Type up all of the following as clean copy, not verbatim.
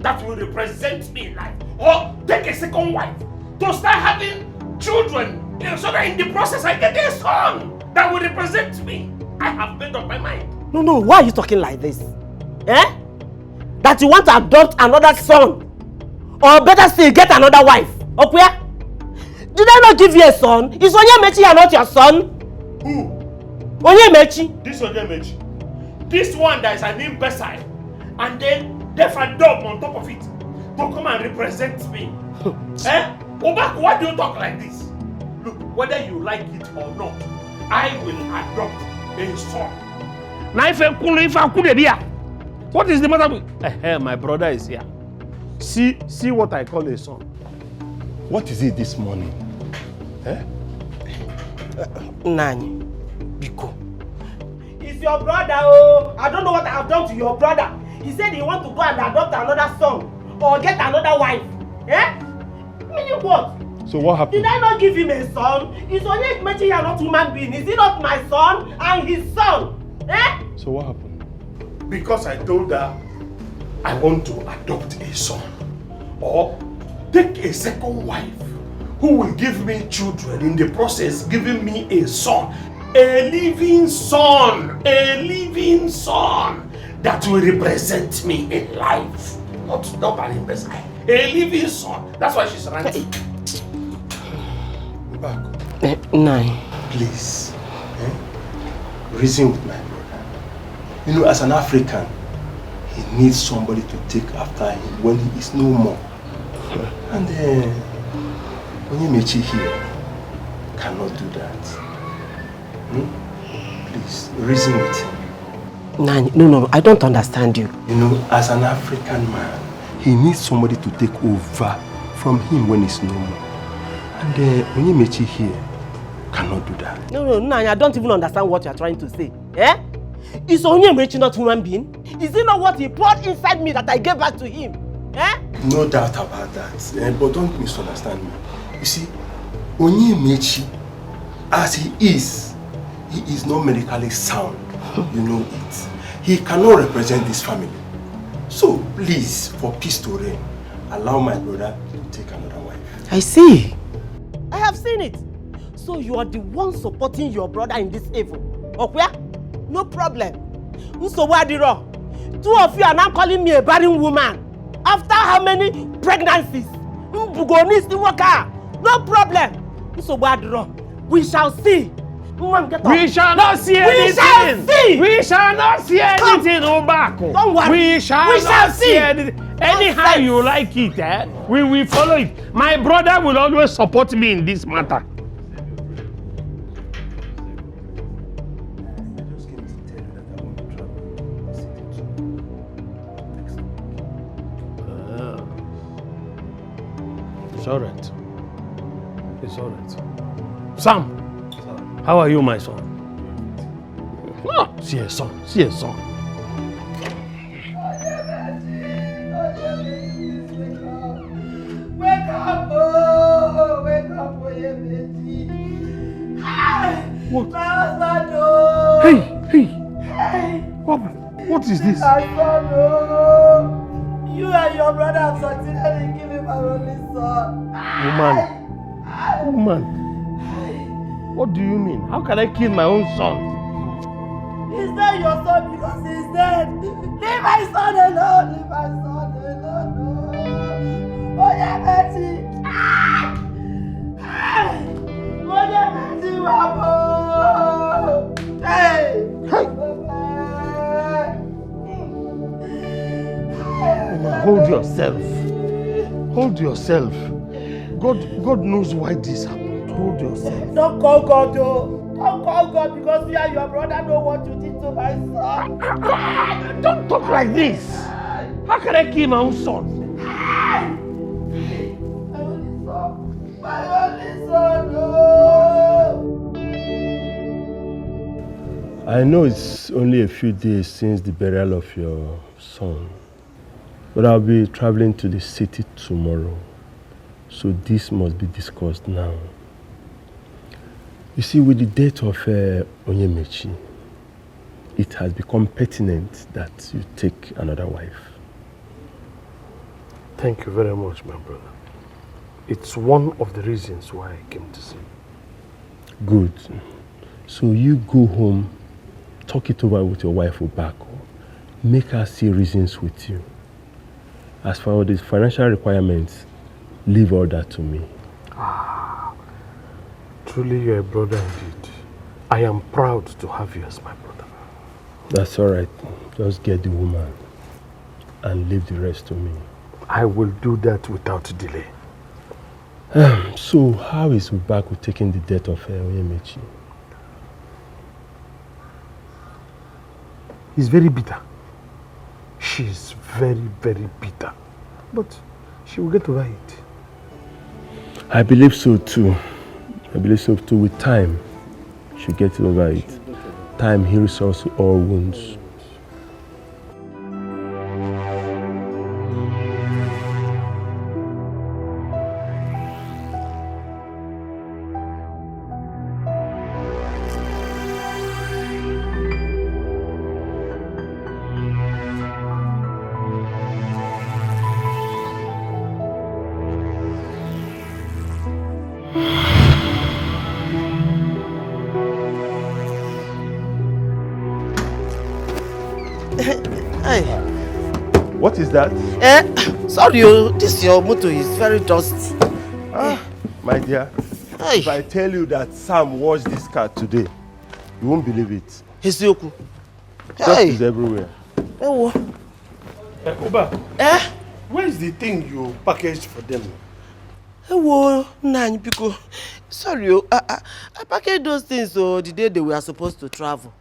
that will represent me in life, or take a second wife to start having children, so that in the process I get a son that will represent me. I have made up my mind. No, why are you talking like this? Eh? That you want to adopt another son? Or better still, get another wife? Okay? Did I not give you a son? Is Onyemechi not your son? Who? Onyemechi. This Onyemechi. This one that is an imbecile. And then deaf and dumb on top of it. To come and represent me. Eh? Obak, why do you talk like this? Look, whether you like it or not, I will adopt a son. What is the matter with... my brother is here. See what I call a son. What is it this morning? Eh? Nani, Biko. It's your brother, oh. I don't know what I have done to your brother. He said he wants to go and adopt another son or get another wife. Eh? Meaning what? So what happened? Did I not give him a son? Is Onyemechi here not human being? Is he not my son and his son? Eh? So what happened? Because I told her I want to adopt a son or take a second wife who will give me children, in the process giving me a son, a living son that will represent me in life. Not an imbecile. A living son. That's why she's ranting. Back. Nine. Please. Reason with my brother. You know, as an African, he needs somebody to take after him when he is no more. And Onyemechi here cannot do that. Please, reason with him. Nani, no, I don't understand you. You know, as an African man, he needs somebody to take over from him when he's no more. And Onyemechi here cannot do that. No, Nani, I don't even understand what you are trying to say. Eh? Is Onyemechi not human being? Is it not what he poured inside me that I gave back to him? Eh? No doubt about that. But don't misunderstand me. You see, Onyemechi, as he is not medically sound. You know it. He cannot represent this family. So please, for peace to reign, allow my brother to take another wife. I see. I have seen it. So you are the one supporting your brother in this evil. Okay? No problem. So what the wrong? Two of you are now calling me a barren woman. After how many pregnancies? No problem. So what the wrong? We shall see. We shall not see anything. We shall not see anything, Obako. Don't worry. We shall not see anything. Anyhow you like it, we will follow it. My brother will always support me in this matter. It's all right. It's all right. Sam, how are you, my son? Oh, see a son. See a son. Wake up, oh! Wake up, Onyemechi. What? My husband, oh! Hey! What is this? My son, oh! You and your brother have succeeded in giving my only son. Woman. What do you mean? How can I kill my own son? He's not your son because he's dead. Leave my son alone. Leave my son alone. Onyemechi. Onyemechi, Wabo. Hey. Hold yourself. Hold yourself. God knows why this happened. Hold yourself. Don't call God, though. Don't call God because you and your brother know what you did to my son. Don't talk like this. How can I kill my own son? My only son, no. I know it's only a few days since the burial of your son, but I'll be traveling to the city tomorrow. So this must be discussed now. You see, with the death of Onyemechi, it has become pertinent that you take another wife. Thank you very much, my brother. It's one of the reasons why I came to see you. Good. So you go home, talk it over with your wife Obako. Make her see reasons with you. As for the financial requirements, leave all that to me. Truly, you're a brother indeed. I am proud to have you as my brother. That's all right. Just get the woman and leave the rest to me. I will do that without delay. So, how is Obako taking the death of Onyemechi? He's very bitter. She's very, very bitter. But she will get over it. I believe so too. With time, she'll get over it. Time heals also all wounds. What is that? Sorry, this your motor is very dusty. My dear, if I tell you that Sam washed this car today, you won't believe it. Hisioku. Dust is everywhere. Oba, where is the thing you packaged for them? Sorry, I packaged those things the day they were supposed to travel.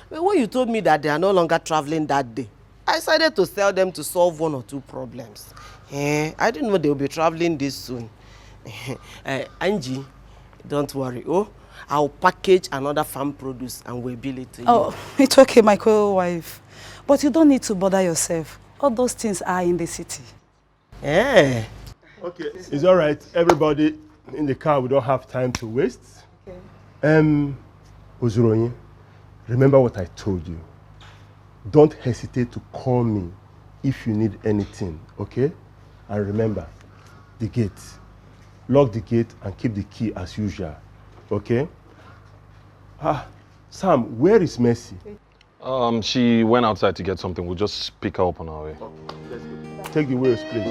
But when you told me that they are no longer traveling that day, I decided to sell them to solve one or two problems. I didn't know they will be traveling this soon. Angie, don't worry. I'll package another farm produce and we'll bill it to you. Oh, it's okay, my co-wife. But you don't need to bother yourself. All those things are in the city. Okay, it's all right. Everybody in the car, we don't have time to waste. Okay. Ozuronyi, remember what I told you. Don't hesitate to call me if you need anything, okay? And remember, the gate. Lock the gate and keep the key as usual, okay? Sam, where is Mercy? She went outside to get something. We'll just pick her up on our way. Take the wheels, please.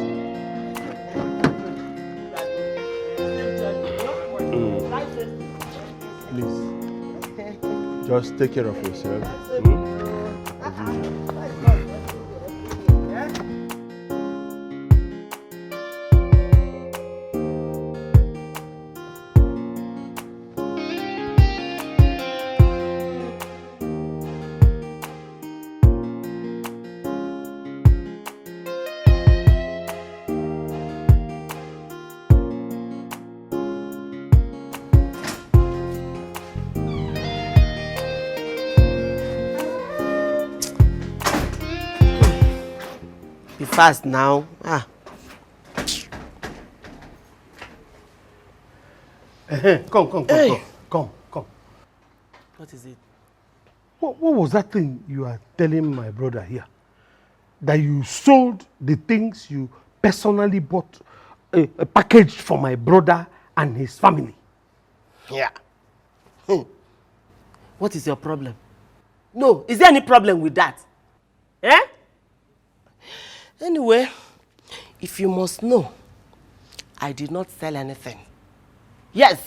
Please, just take care of yourself. Fast now. Come. What is it? What was that thing you are telling my brother here? That you sold the things you personally bought, a package for my brother and his family. Yeah. What is your problem? No, is there any problem with that? Anyway, if you must know, I did not sell anything. Yes,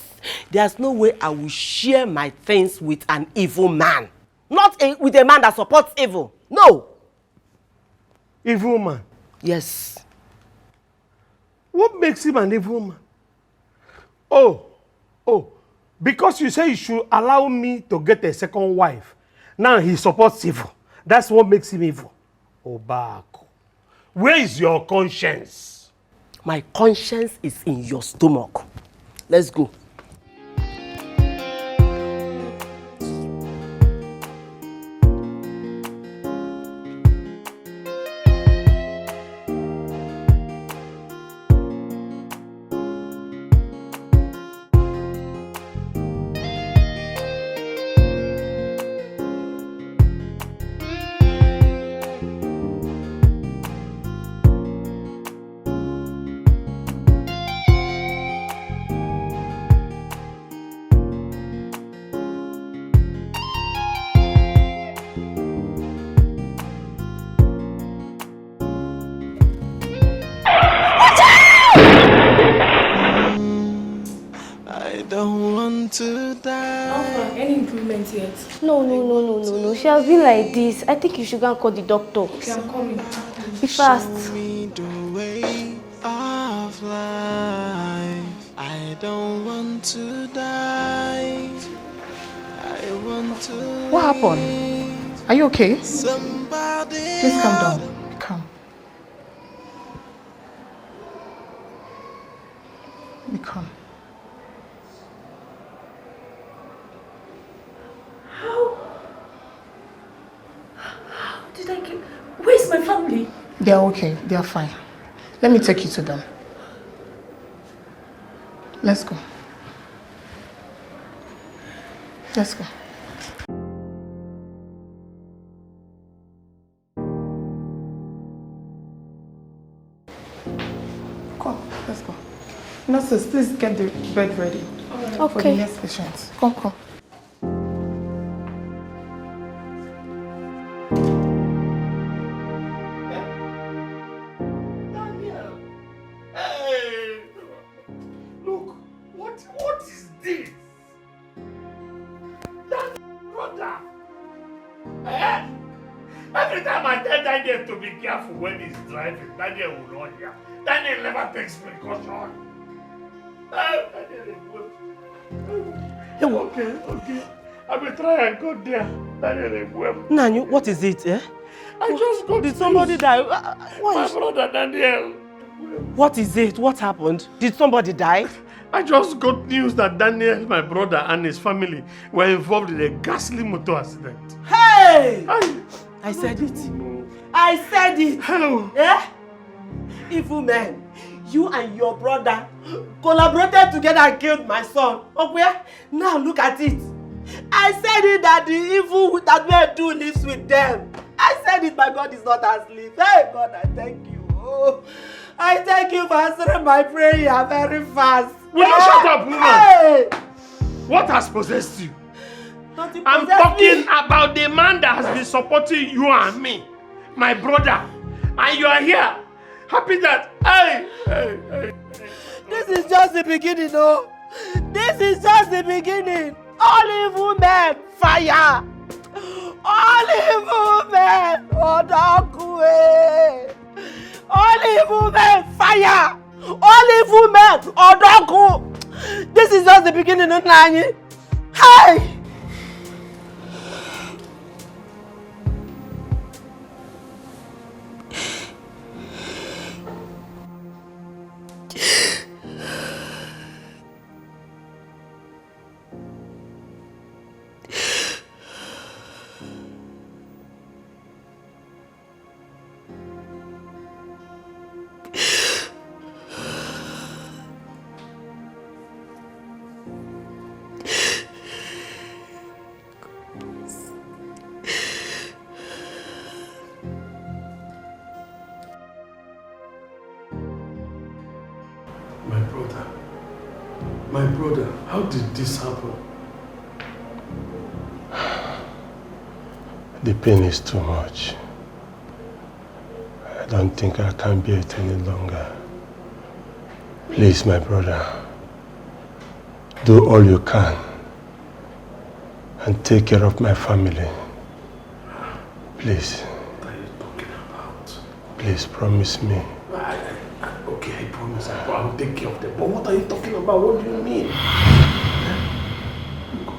there's no way I will share my things with an evil man. Not with a man that supports evil. No. Evil man? Yes. What makes him an evil man? Oh, because you say you should allow me to get a second wife. Now he supports evil. That's what makes him evil. Obako. Where is your conscience? My conscience is in your stomach. Let's go. don't want to die. Alpha, any improvement yet? No. She has been like this. I think you should go and call the doctor. Okay, I'm coming. Be fast. Show me the way of life. I don't want to die. I want to. What happened? Are you okay? Somebody. Please calm down. Calm. Be calm. How did I get... Where's my family? They are okay. They are fine. Let me take you to them. Let's go. Let's go. Come, let's go. Nurses, please get the bed ready. Okay. For the next patient. Come. Daniel! Hey! Look, what is this? That brother! Eh? Every time I tell Daniel to be careful when he's driving, Daniel will not hear. Daniel never takes precaution. Okay. I will try and go there. Daniel, Nanyu, what is it, eh? I just got Did somebody die? My brother Daniel. What is it? What happened? Did somebody die? I just got news that Daniel, my brother, and his family were involved in a ghastly motor accident. Hey! I said it. I said it. Hello. Eh? Evil men, you and your brother collaborated together and killed my son. Okay? Now look at it. I said it that the evil that men do lives with them. I said it, my God is not asleep. Hey God, I thank you. Oh, I thank you for answering my prayer very fast. Will you shut up, woman? Hey! What has possessed you? I'm possess talking me. about the man that has been supporting you and me, my brother, and you are here, happy that, hey. This is just the beginning, oh. This is just the beginning. All evil men, fire. All evil men, Odokwe. All evil men, fire. All evil men, Odoku. This is just the beginning, Nani. Hey! My brother, how did this happen? The pain is too much. I don't think I can bear it any longer. Please, my brother, do all you can and take care of my family. Please. What are you talking about? Please promise me. Okay, I promise. I'll take care of them. But what are you talking about? What do you mean?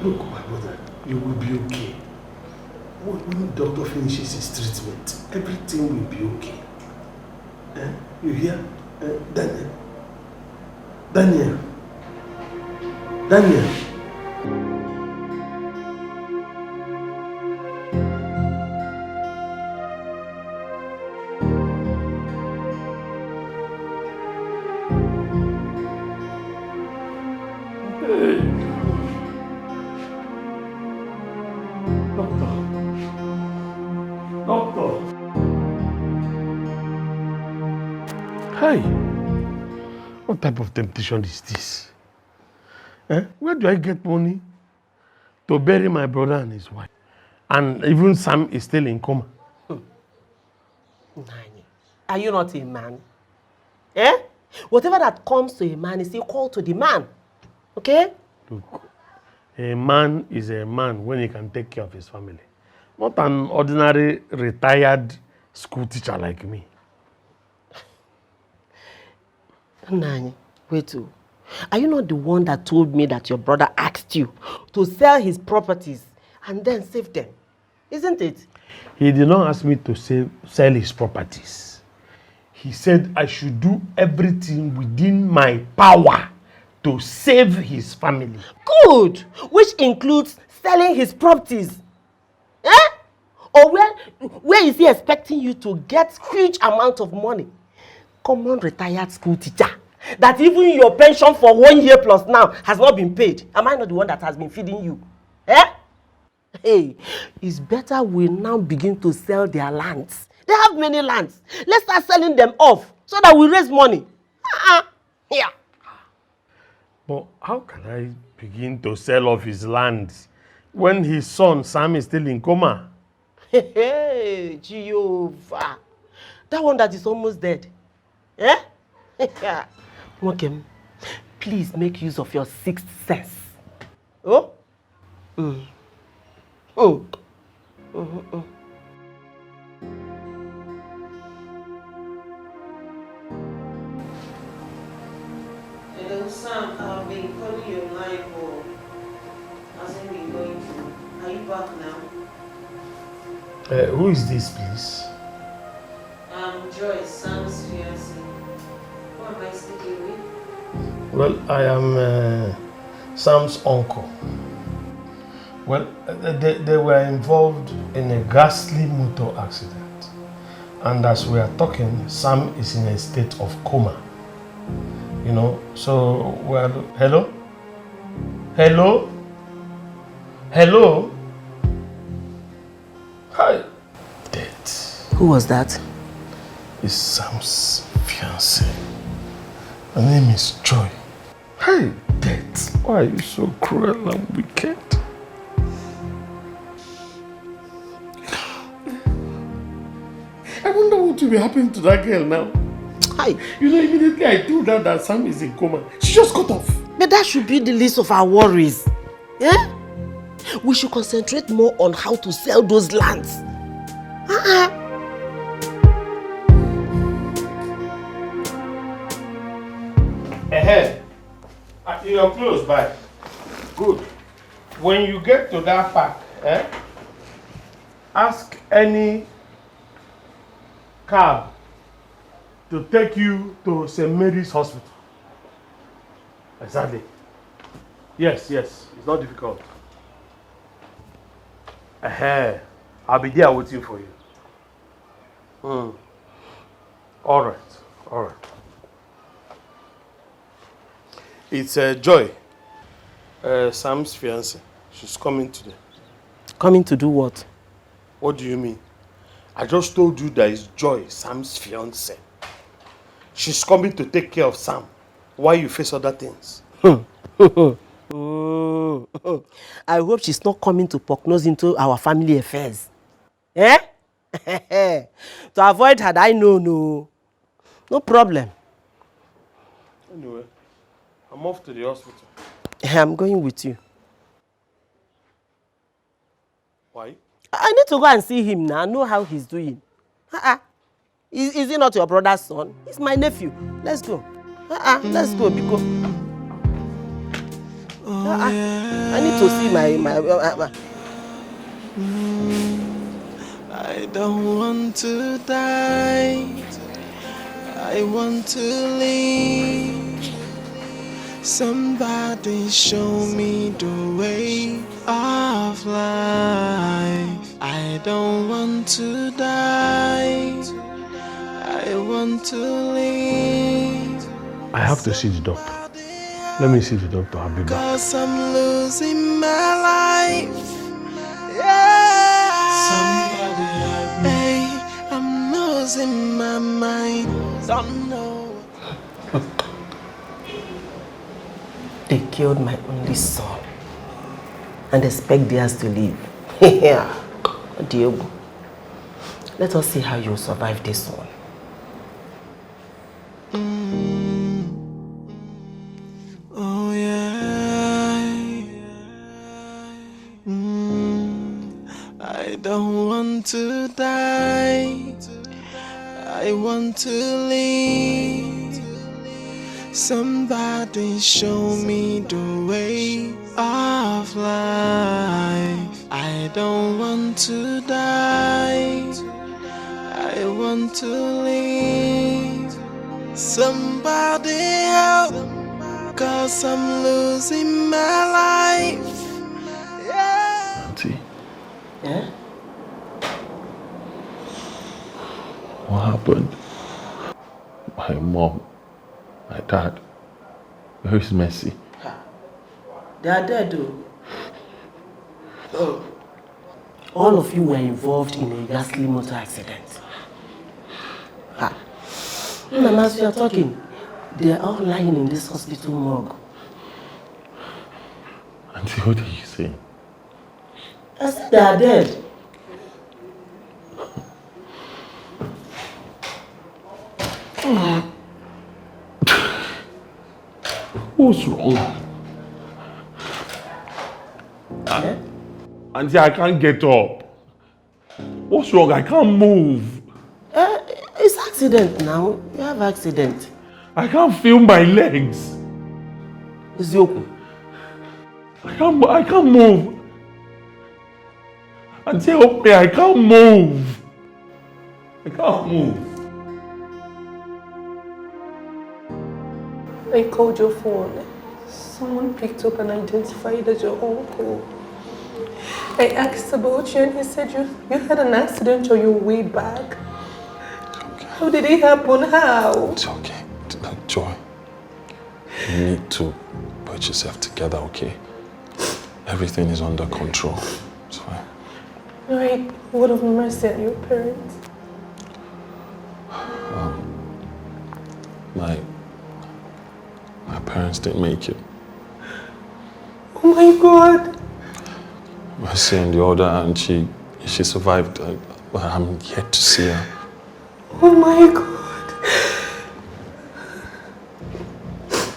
Look, my brother, you will be okay. When the doctor finishes his treatment, everything will be okay. You hear? Daniel. Doctor. Hey, what type of temptation is this? Where do I get money to bury my brother and his wife? And even Sam is still in coma. Nani, are you not a man? Eh? Whatever that comes to a man is equal to the man. Okay? Look, a man is a man when he can take care of his family. Not an ordinary retired school teacher like me. Nani, wait. Are you not the one that told me that your brother asked you to sell his properties and then save them? Isn't it? He did not ask me to sell his properties. He said I should do everything within my power to save his family. Good! Which includes selling his properties. Eh? Or where is he expecting you to get huge amount of money? Common retired school teacher. That even your pension for 1 year plus now has not been paid. Am I not the one that has been feeding you? Eh? Hey, it's better we now begin to sell their lands. They have many lands. Let's start selling them off so that we raise money. Yeah. But how can I begin to sell off his land when his son Sam is still in coma? Hey, Jehovah. That one that is almost dead. Eh? Okay. Please make use of your sixth sense. Oh? Oh. Hello, Sam. I've been calling your line for. Hasn't been going through. Are you back now? Who is this, please? I'm Joyce, Sam's fiancé. Who am I speaking with? Well, I am Sam's uncle. Well, they were involved in a ghastly motor accident. And as we are talking, Sam is in a state of coma. You know, so, well, hello? Hello? Hello? Hi. Dead. Who was that? It's Sam's fiancé. Her name is Joy. Hey, death. Why are you so cruel and wicked? I wonder what will be happening to that girl now. Hi. You know, immediately I told her that Sam is in coma. She just got off. But that should be the least of our worries. Yeah? We should concentrate more on how to sell those lands. You're close by. Good. When you get to that park, ask any cab to take you to St. Mary's Hospital. Exactly. Yes, it's not difficult. I'll be there waiting for you. All right. It's Joy, Sam's fiancé. She's coming today. Coming to do what? What do you mean? I just told you that it's Joy, Sam's fiancé. She's coming to take care of Sam while you face other things. I hope she's not coming to poke nose into our family affairs. Eh? To avoid her, I know. No problem. Anyway, I'm off to the hospital. I'm going with you. Why? I need to go and see him now. Know how he's doing. Is he not your brother's son? He's my nephew. Let's go. Let's go, because I need to see my I don't want to die. I want to live. Somebody show me the way of life. I don't want to die. I want to live. I have to see the doctor. Let me see the doctor. I'll be back. 'Cause I'm losing my life. Yeah. Somebody help me. Hey, I'm losing my mind. Don't know. They killed my only son and expect theirs to live. Diego, let us see how you survive this one. Oh yeah. to die. I want to live. Somebody show me the way of life. I don't want to die. I want to live. Somebody help, 'cause I'm losing my life. Yeah. Auntie, Yeah? what happened? My mom, my dad, where is Mercy? They are dead though. Oh. All of you were involved in a ghastly motor accident. And as we are talking, they are all lying in this hospital morgue. Auntie, what did you say? I said they are dead. What's wrong? Auntie, I can't get up. What's wrong? I can't move. It's accident now. You have accident. I can't feel my legs. It's Yoku. I can't move. Auntie, help me. I can't move. I can't move. I called your phone. Someone picked up and identified as your uncle. I asked about you and he said you had an accident on your way back. Okay. How did it happen? How? It's okay. Joy, you need to put yourself together, okay? Everything is under control. It's fine. Right. Word of mercy at your parents. My parents didn't make it. Oh my God. Mercy and the other, and she survived. I'm yet to see her. Oh my God.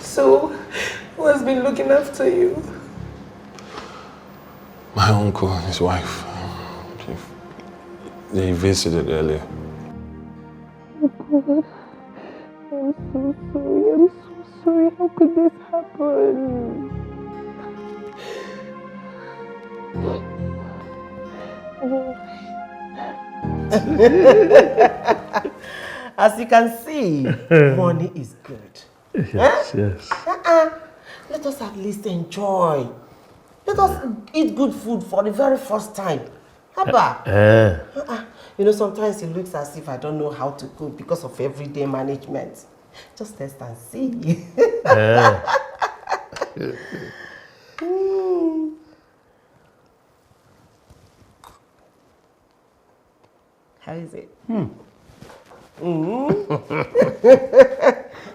So, who has been looking after you? My uncle and his wife. They visited earlier. Oh God. I'm so sorry. I'm so sorry. How could this happen? As you can see, money is good. Yes, yes. Let us at least enjoy. Let us eat good food for the very first time. Haba. You know, sometimes it looks as if I don't know how to cook because of everyday management. Just test and see. How is it?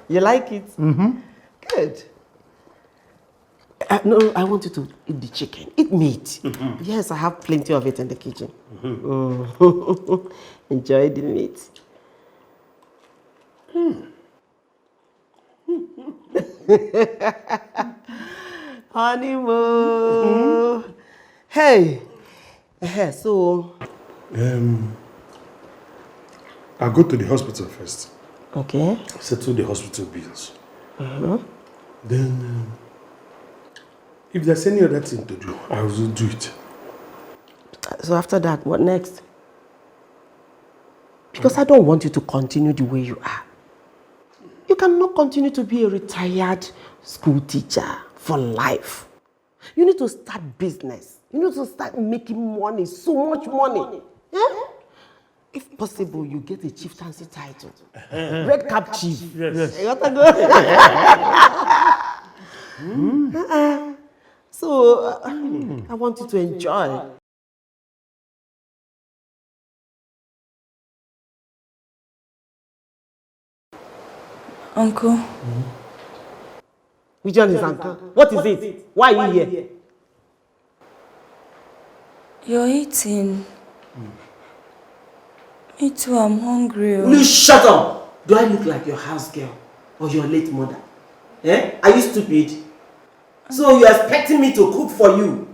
You like it? Good. No, I want you to eat the chicken. Eat meat. Yes, I have plenty of it in the kitchen. Enjoy the meat. Honeymoon. Hey. So. I'll go to the hospital first. Okay. Settle the hospital bills. Then, if there's any other thing to do, I will do it. So after that, what next? Because I don't want you to continue the way you are. You cannot continue to be a retired school teacher for life. You need to start business. You need to start making money, so much money. Yeah? If possible, you get a chieftaincy title. Red cap chief. Yes. You got to go. So, I want you to enjoy. Uncle. Which one is uncle? What is it? Why are you here? You're eating. Me too, I'm hungry. Will you shut up? Do I look like your house girl or your late mother? Are you stupid? So you're expecting me to cook for you?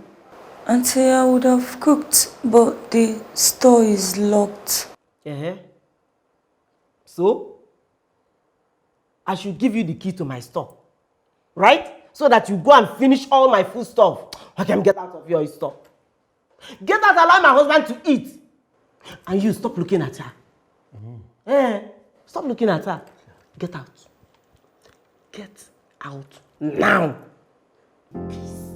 Auntie, I would have cooked, but the store is locked. So, I should give you the key to my store, right? So that you go and finish all my food stuff. Okay, get out of your store. Get out, allow my husband to eat. And you, stop looking at her. Stop looking at her. Get out. Get out now. Please.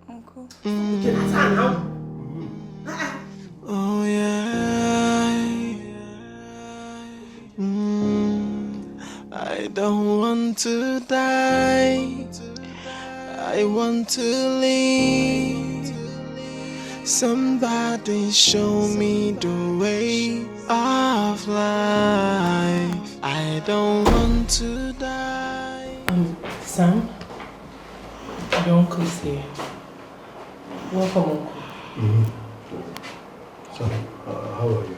Uncle. Looking at her now. Oh yeah. I don't want to die. I want to live. Somebody show me the way of life. I don't want to die. Sam, your uncle is here. Welcome, uncle. So, how are you?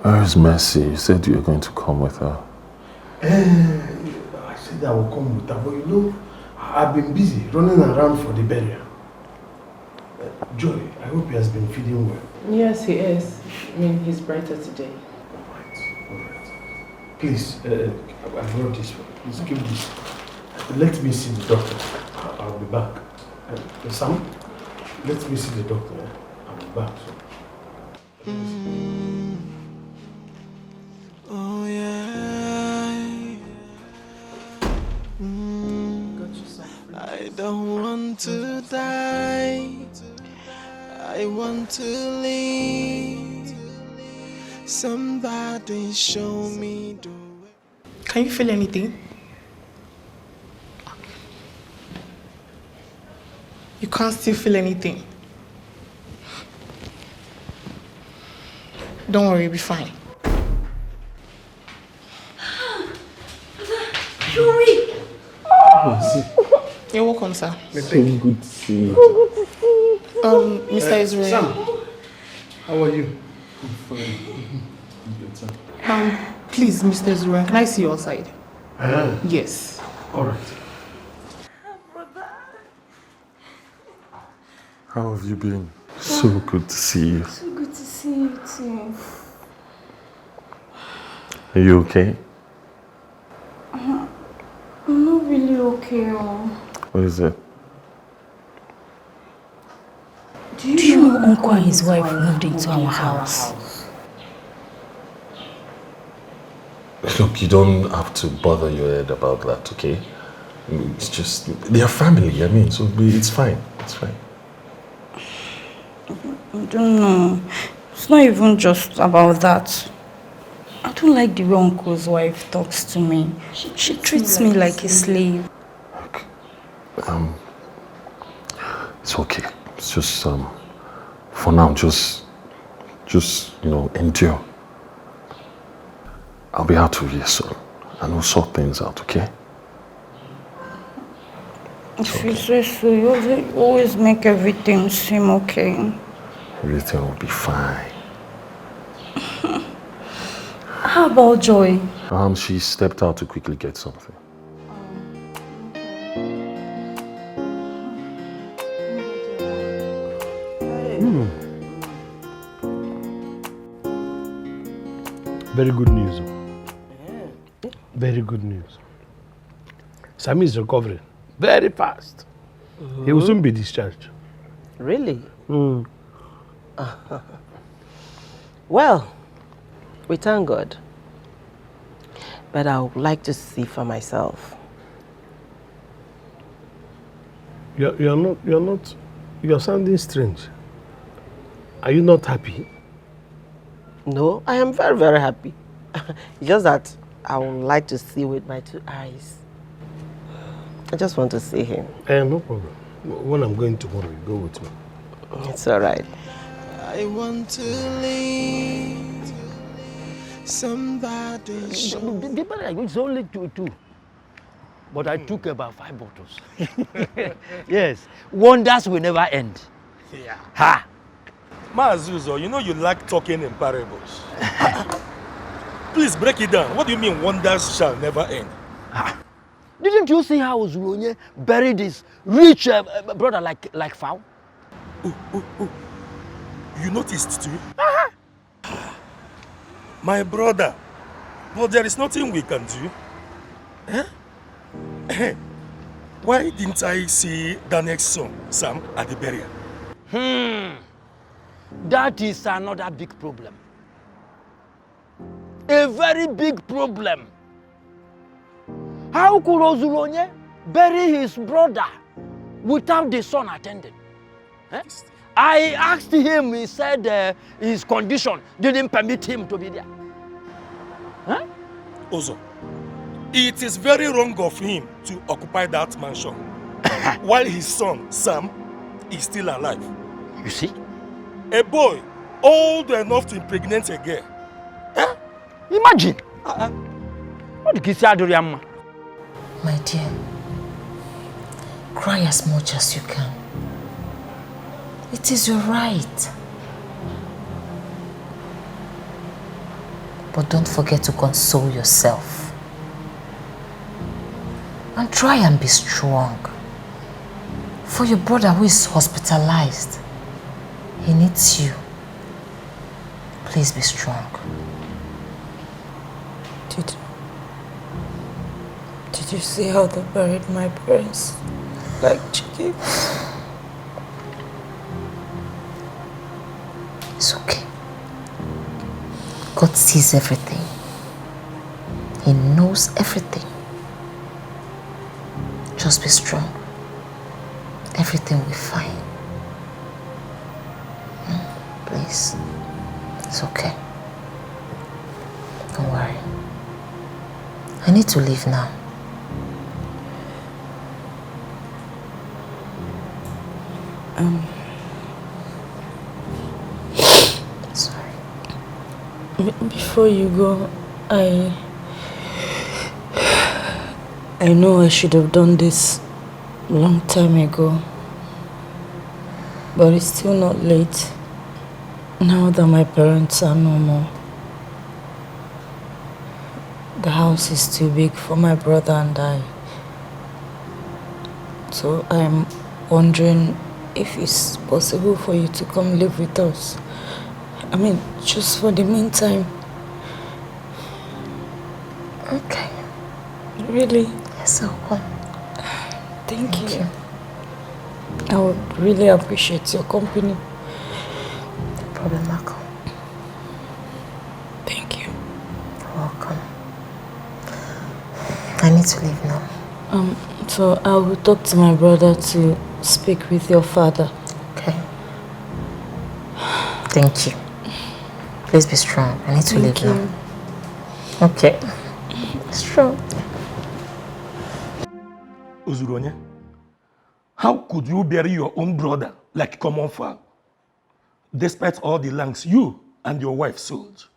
Where's Mercy? You said you were going to come with her. I said I will come with her, but you know, I've been busy running around for the burial. Joy, I hope he has been feeding well. Yes, he is. I mean, he's brighter today. Alright. Please, I brought this one. Please give this. Let me see the doctor. I'll be back. Sam, let me see the doctor. I'll be back. Oh yeah. I don't want to die. I want to live. Somebody show me the way. Can you feel anything? You can't still feel anything. Don't worry, you'll be fine. Joey! You're welcome, sir. So good to see you. Mr. Israel. Sam, how are you? Please, Mr. Israel, can I see you outside? Yes. All right. How have you been? So good to see you. So good to see you too. Are you okay? I'm not really okay. What is it? Do you know Uncle and his wife moved into our house? Look, you don't have to bother your head about that, okay? It's just, they are family, I mean, so it's fine. It's fine. I don't know. It's not even just about that. I don't like the way Uncle's wife talks to me. She treats me like a slave. Look, it's okay. It's just, for now, just, you know, endure. I'll be out of here soon, and we'll sort things out, okay? If you say so, you always make everything seem okay. Everything will be fine. How about Joy? She stepped out to quickly get something. Very good news. Very good news. Sammy is recovering very fast. He will soon be discharged. Really? Well, we thank God. But I would like to see for myself. You're sounding strange. Are you not happy? No, I am very, very happy. It's just that I would like to see with my two eyes. I just want to see him. No problem. When I'm going tomorrow, you go with me. It's all right. I want to live. Somebody show me. It's only two. But I took about 5 bottles. Yes, wonders will never end. Yeah. Ha! Mazuzo, you know you like talking in parables. Please break it down. What do you mean wonders shall never end? Didn't you see how Zulonye buried his rich brother like fowl? Oh. You noticed too? My brother. But there is nothing we can do. Why didn't I see Daniel's son, Sam, at the burial? That is another big problem. A very big problem. How could Ozulonye bury his brother without the son attending? I asked him, he said his condition didn't permit him to be there. Ozo, it is very wrong of him to occupy that mansion while his son, Sam, is still alive. You see? A boy old enough to impregnate a girl. Imagine. What did you say, Adoriamma? My dear, cry as much as you can. It is your right. But don't forget to console yourself. And try and be strong. For your brother who is hospitalized, he needs you. Please be strong. Did you see how they buried my parents? Like chickens? It's okay. God sees everything. He knows everything. Just be strong. Everything will be fine. Please. It's okay. Don't worry. I need to leave now. Sorry. Before you go, I know I should have done this a long time ago, but it's still not late now that my parents are no more. The house is too big for my brother and I, so I'm wondering if it's possible for you to come live with us. I mean, just for the meantime. Okay. Really? Yes, I'll come. Thank you. I would really appreciate your company. No problem, I'll come. Thank you. You're welcome. I need to leave now. So I will talk to my brother to speak with your father. Okay. Thank you. Please be strong. I need to leave now. Okay. Strong. Uzuronye, how could you bury your own brother like common fowl, despite all the lands you and your wife sold?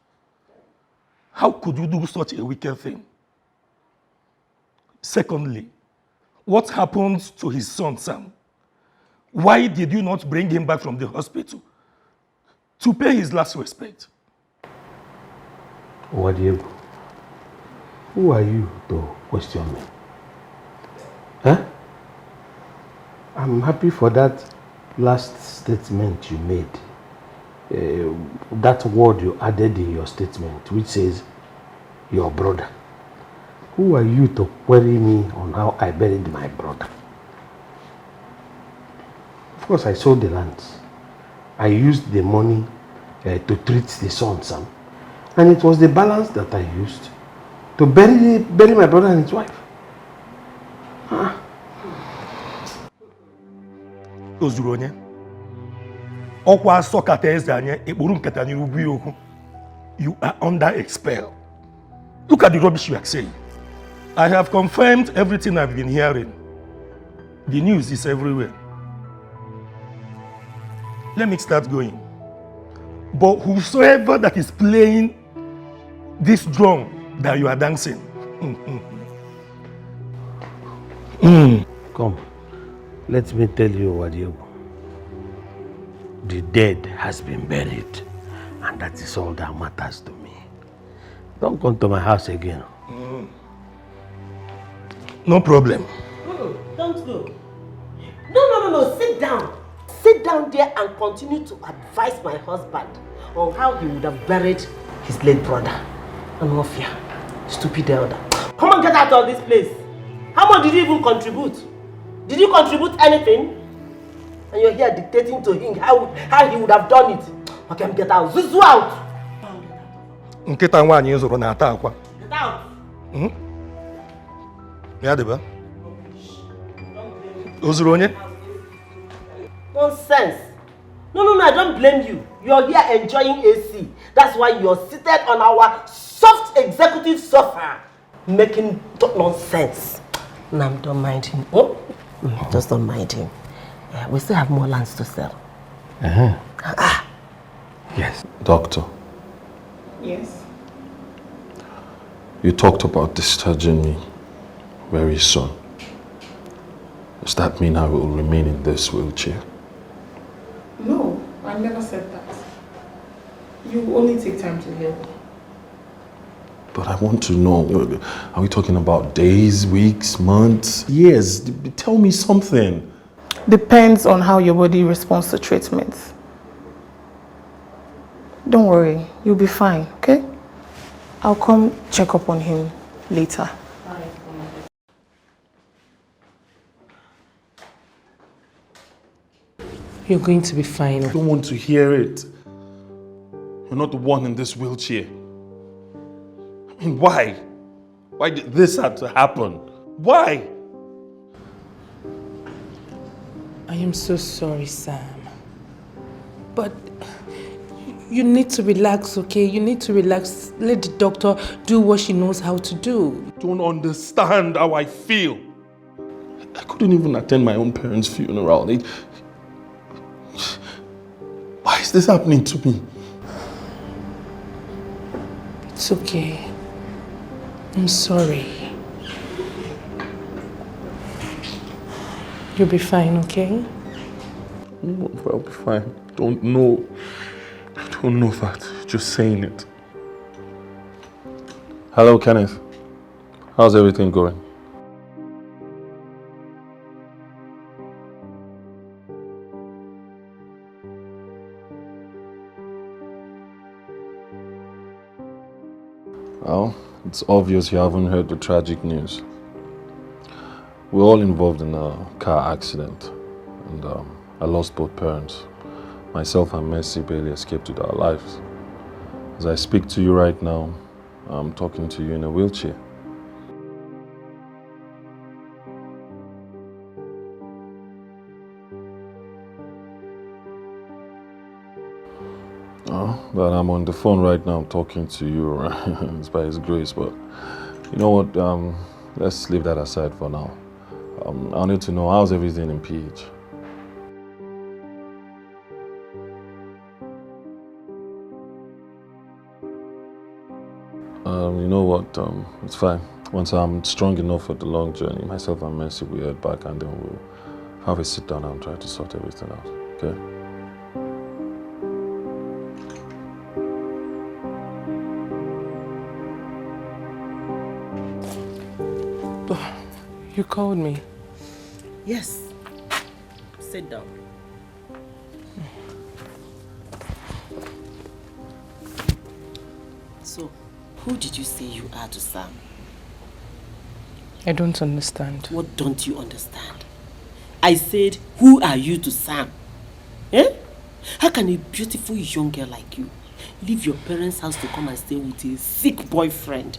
How could you do such a wicked thing? Secondly, what happened to his son, Sam? Why did you not bring him back from the hospital to pay his last respect? Wadiego, who are you to question me? Huh? I'm happy for that last statement you made. That word you added in your statement, which says your brother. Who are you to query me on how I buried my brother? Of course, I sold the lands. I used the money to treat the son, Sam. And it was the balance that I used to bury my brother and his wife. Ozuronye, Okwa Sokata Ezanye, Eburun Katani Ubiyoku. You are under expel. Look at the rubbish you are saying. I have confirmed everything I've been hearing. The news is everywhere. Let me start going. But whosoever that is playing this drum that you are dancing. Come, let me tell you, Wadiego. The dead has been buried, and that is all that matters to me. Don't come to my house again. No problem. Don't go. No. Sit down. Sit down there and continue to advise my husband on how he would have buried his late brother. Anofia, stupid elder. Come on, get out of this place. How much did you even contribute? Did you contribute anything? And you're here dictating to him how he would have done it. Okay, get out. Zuzu out. Nkịta nwaanyị zụrụ na-ata akwa. Get out. Ya dịba. O zuru onye? Nonsense. No, I don't blame you. You're here enjoying AC. That's why you're seated on our soft executive sofa, making nonsense. Now, don't mind him. Oh? Just don't mind him. Yeah, we still have more lands to sell. Yes. Doctor. Yes. You talked about discharging me very soon. Does that mean I will remain in this wheelchair? No, I never said that. You only take time to heal. But I want to know, are we talking about days, weeks, months, years? Tell me something. Depends on how your body responds to treatment. Don't worry, you'll be fine, okay? I'll come check up on him later. You're going to be fine. I don't want to hear it. You're not the one in this wheelchair. I mean, why? Why did this have to happen? Why? I am so sorry, Sam. But you need to relax, okay? You need to relax. Let the doctor do what she knows how to do. You don't understand how I feel. I couldn't even attend my own parents' funeral. Why is this happening to me? It's okay. I'm sorry. You'll be fine, okay? I'll be fine. Don't know. I don't know that. Just saying it. Hello, Kenneth. How's everything going? Well, it's obvious you haven't heard the tragic news. We're all involved in a car accident, and I lost both parents. Myself and Mercy barely escaped with our lives. As I speak to you right now, I'm talking to you in a wheelchair. But I'm on the phone right now, I'm talking to you. It's by His grace, but you know what? Let's leave that aside for now. I need to know, how's everything in PH? You know what? It's fine. Once I'm strong enough for the long journey, myself and Mercy will head back, and then we'll have a sit down and try to sort everything out. Okay? You called me? Yes. Sit down. So, who did you say you are to Sam? I don't understand. What don't you understand? I said, who are you to Sam? Eh? How can a beautiful young girl like you leave your parents' house to come and stay with a sick boyfriend?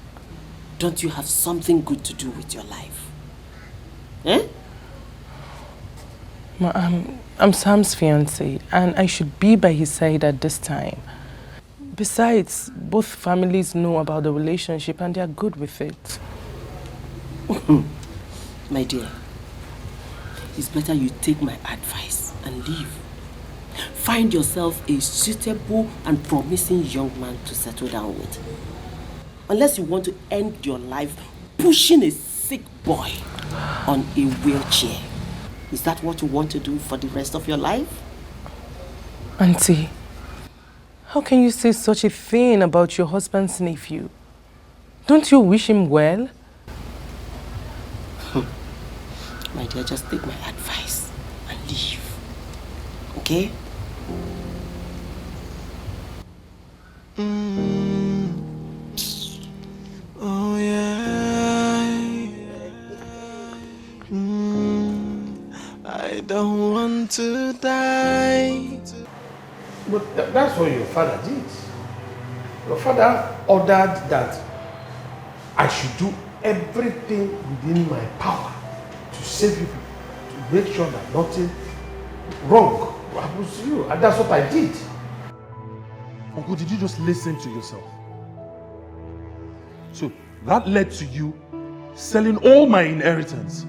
Don't you have something good to do with your life? Eh? Ma, I'm Sam's fiancée, and I should be by his side at this time. Besides, both families know about the relationship and they are good with it. My dear, it's better you take my advice and leave. Find yourself a suitable and promising young man to settle down with. Unless you want to end your life pushing a sick boy on a wheelchair. Is that what you want to do for the rest of your life? Auntie, how can you say such a thing about your husband's nephew? Don't you wish him well? My dear, just take my advice and leave. Okay? Oh yeah. I don't want to die. But that's what your father did. Your father ordered that I should do everything within my power to save you people, to make sure that nothing wrong happens to you. And that's what I did. Uncle, did you just listen to yourself? So that led to you selling all my inheritance.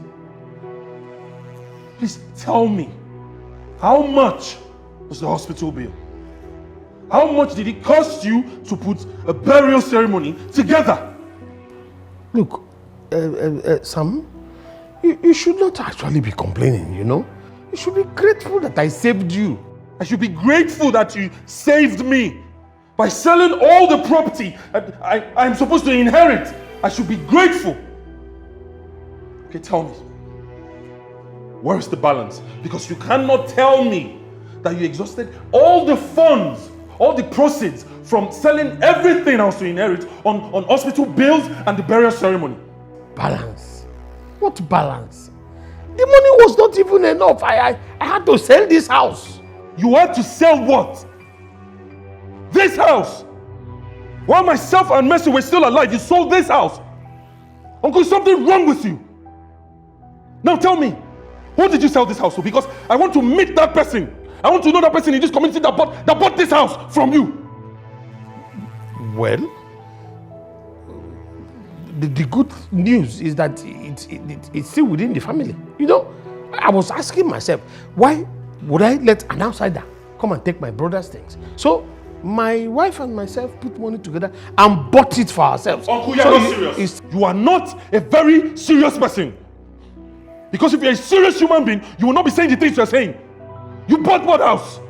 Please tell me, how much was the hospital bill? How much did it cost you to put a burial ceremony together? Look, Sam, you should not actually be complaining, you know? You should be grateful that I saved you. I should be grateful that you saved me by selling all the property that I'm supposed to inherit. I should be grateful. Okay, tell me, where is the balance? Because you cannot tell me that you exhausted all the funds, all the proceeds from selling everything I was to inherit on hospital bills and the burial ceremony. Balance? What balance? The money was not even enough. I had to sell this house. You had to sell what? This house? While myself and Mercy were still alive, you sold this house. Uncle, is something wrong with you? Now tell me, who did you sell this house to? Because I want to meet that person. I want to know that person in this community that bought this house from you. Well, the good news is that it's still within the family. You know, I was asking myself, why would I let an outsider come and take my brother's things? So my wife and myself put money together and bought it for ourselves. Uncle, you're not serious. You are not a very serious person. Because if you're a serious human being, you will not be saying the things you're saying. You bought what house?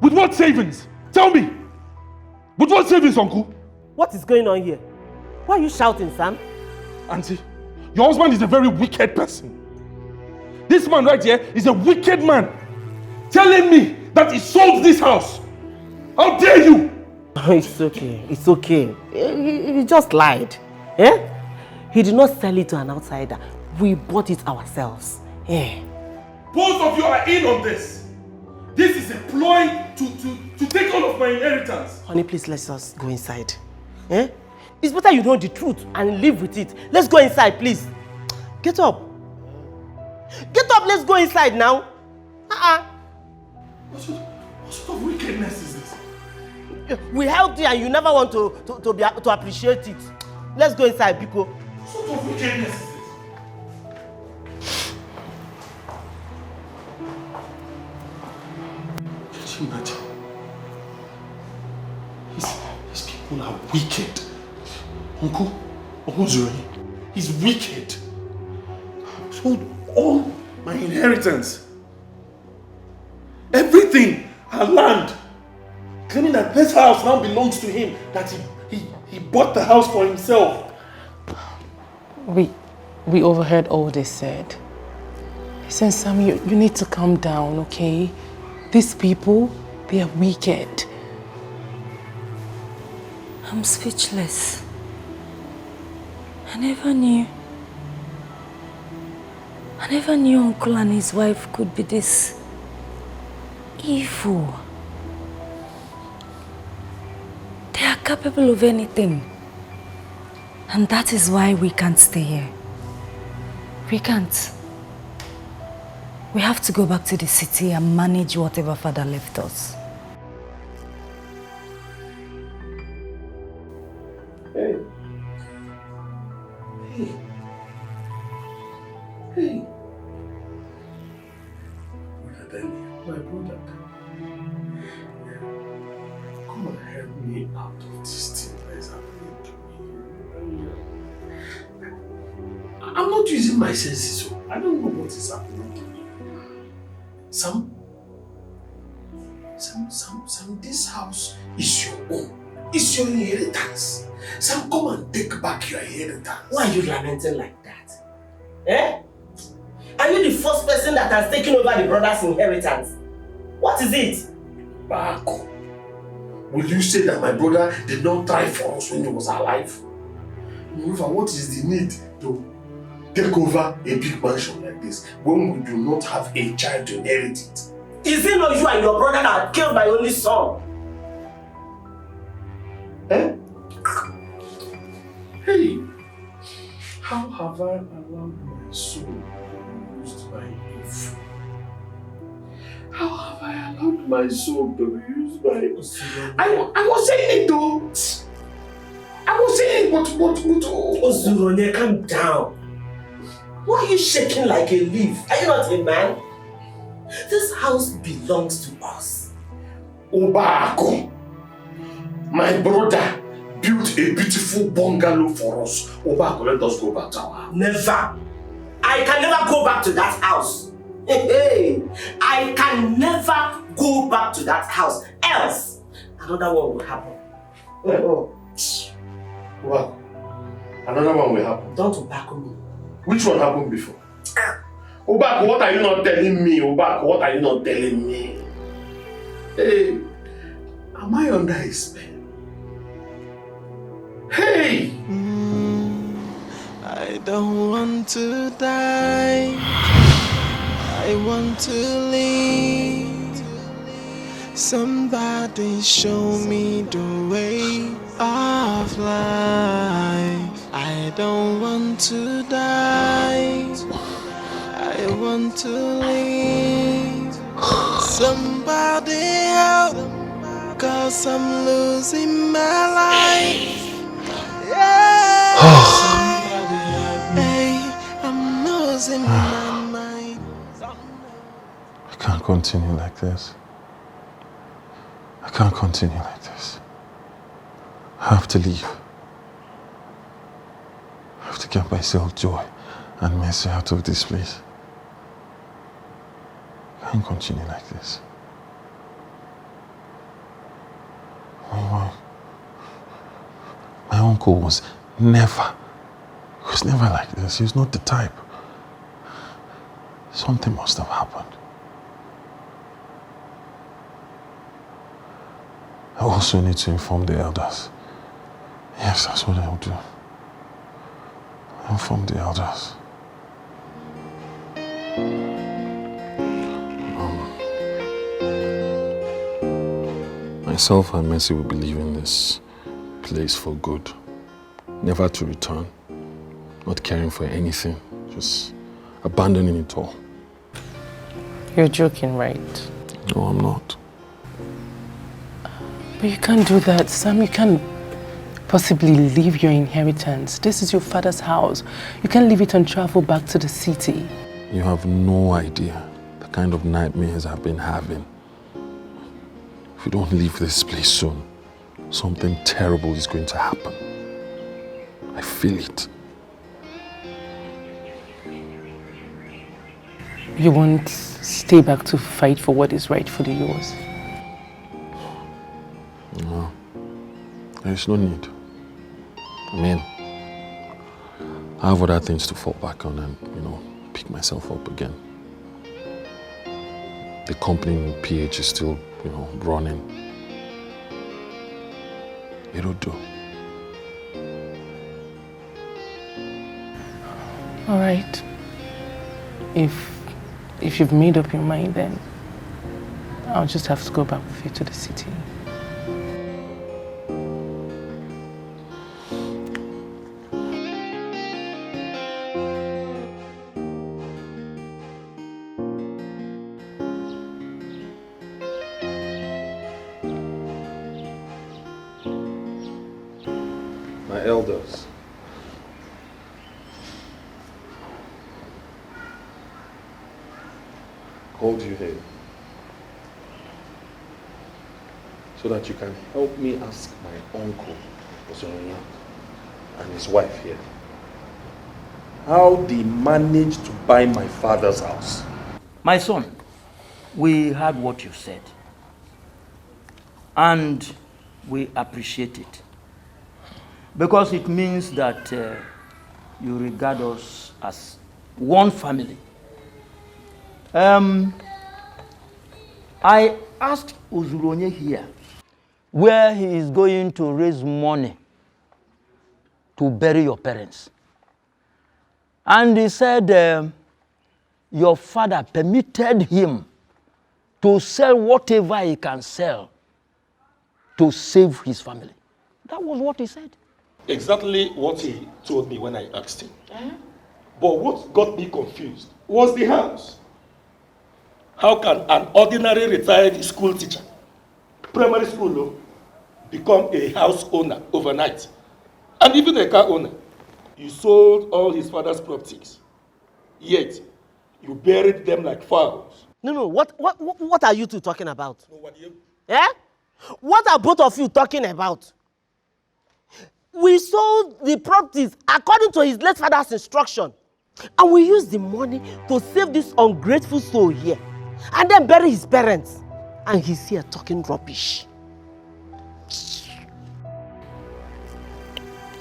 With what savings? Tell me. With what savings, Uncle? What is going on here? Why are you shouting, Sam? Auntie, your husband is a very wicked person. This man right here is a wicked man. Telling me that he sold this house. How dare you? It's okay. It's okay. He just lied. Eh? He did not sell it to an outsider. We bought it ourselves. Yeah. Both of you are in on this. This is a ploy to take all of my inheritance. Honey, please let's just go inside. Eh? It's better you know the truth and live with it. Let's go inside, please. Get up. Get up, let's go inside now. What sort of wickedness is this? We helped you and you never want to appreciate it. Let's go inside, Biko. What sort of wickedness is this? Can you imagine? These people are wicked. Uncle Zuri, he's wicked. Sold all my inheritance. Everything, our land. Claiming that this house now belongs to him. That he bought the house for himself. We overheard all they said. Listen, Sam, you need to calm down, okay? These people, they are wicked. I'm speechless. I never knew Uncle and his wife could be this evil. They are capable of anything. And that is why we can't stay here. We can't. We have to go back to the city and manage whatever father left us. Hey. My brother, come and help me out of this thing that is happening to me. I'm not using my senses, so I don't know what is happening to me. Sam, this house is your own. It's your inheritance. Sam, come and take back your inheritance. Why are you lamenting like that? Eh? Are you the first person that has taken over the brother's inheritance? What is it? Bako, will you say that my brother did not try for us when he was alive? Moreover, what is the need to take over a big mansion like this when we do not have a child to inherit it? Is it not you and your brother that killed my only son? Eh? Hey, how have I allowed my soul to be used by evil? How have I allowed my soul to be used by evil? I was saying it though. I was saying it, but Ozuronye, calm down. Why are you shaking like a leaf? Are you not a man? This house belongs to us. Obako, my brother built a beautiful bungalow for us. Obako, let us go back to our house. Never. I can never go back to that house. Hey, I can never go back to that house. Else, another one will happen. What? Another one will happen. Don't Obako me. Which one happened before? Obako, what are you not telling me? Obako, what are you not telling me? Hey, am I under a spell? Hey! I don't want to die. I want to live. Somebody show me the way of life. I don't want to die. I want to live. Somebody help, 'cause I'm losing my life. Yeah. Hey, I'm losing my mind. I can't continue like this. I can't continue like this. I have to leave. I have to get myself joy and mercy out of this place. I can't continue like this. My uncle was never like this. He was not the type. Something must have happened. I also need to inform the elders. Yes, that's what I'll do. Inform the elders. Myself and Mercy will be leaving this place for good. Never to return. Not caring for anything. Just abandoning it all. You're joking, right? No, I'm not. But you can't do that, Sam. You can't possibly leave your inheritance. This is your father's house. You can't leave it and travel back to the city. You have no idea the kind of nightmares I've been having. If you don't leave this place soon, something terrible is going to happen. I feel it. You won't stay back to fight for what is rightfully yours? No. There is no need. I mean, I have other things to fall back on and, pick myself up again. The company in PH is still, running. It'll do. All right. If you've made up your mind, then I'll just have to go back with you to the city. My elders. Called you here so that you can help me ask my uncle Ozonya and his wife here how they managed to buy my father's house. My son, we heard what you said and we appreciate it because it means that you regard us as one family I asked Uzuronye here where he is going to raise money to bury your parents. And he said your father permitted him to sell whatever he can sell to save his family. That was what he said. Exactly what he told me when I asked him. But what got me confused was the house. How can an ordinary retired school teacher, primary school, become a house owner overnight? And even a car owner. You sold all his father's properties, yet you buried them like fowls. No, what are you two talking about? Eh? What are both of you talking about? We sold the properties according to his late father's instruction. And we used the money to save this ungrateful soul here. And then bury his parents. And he's here talking rubbish.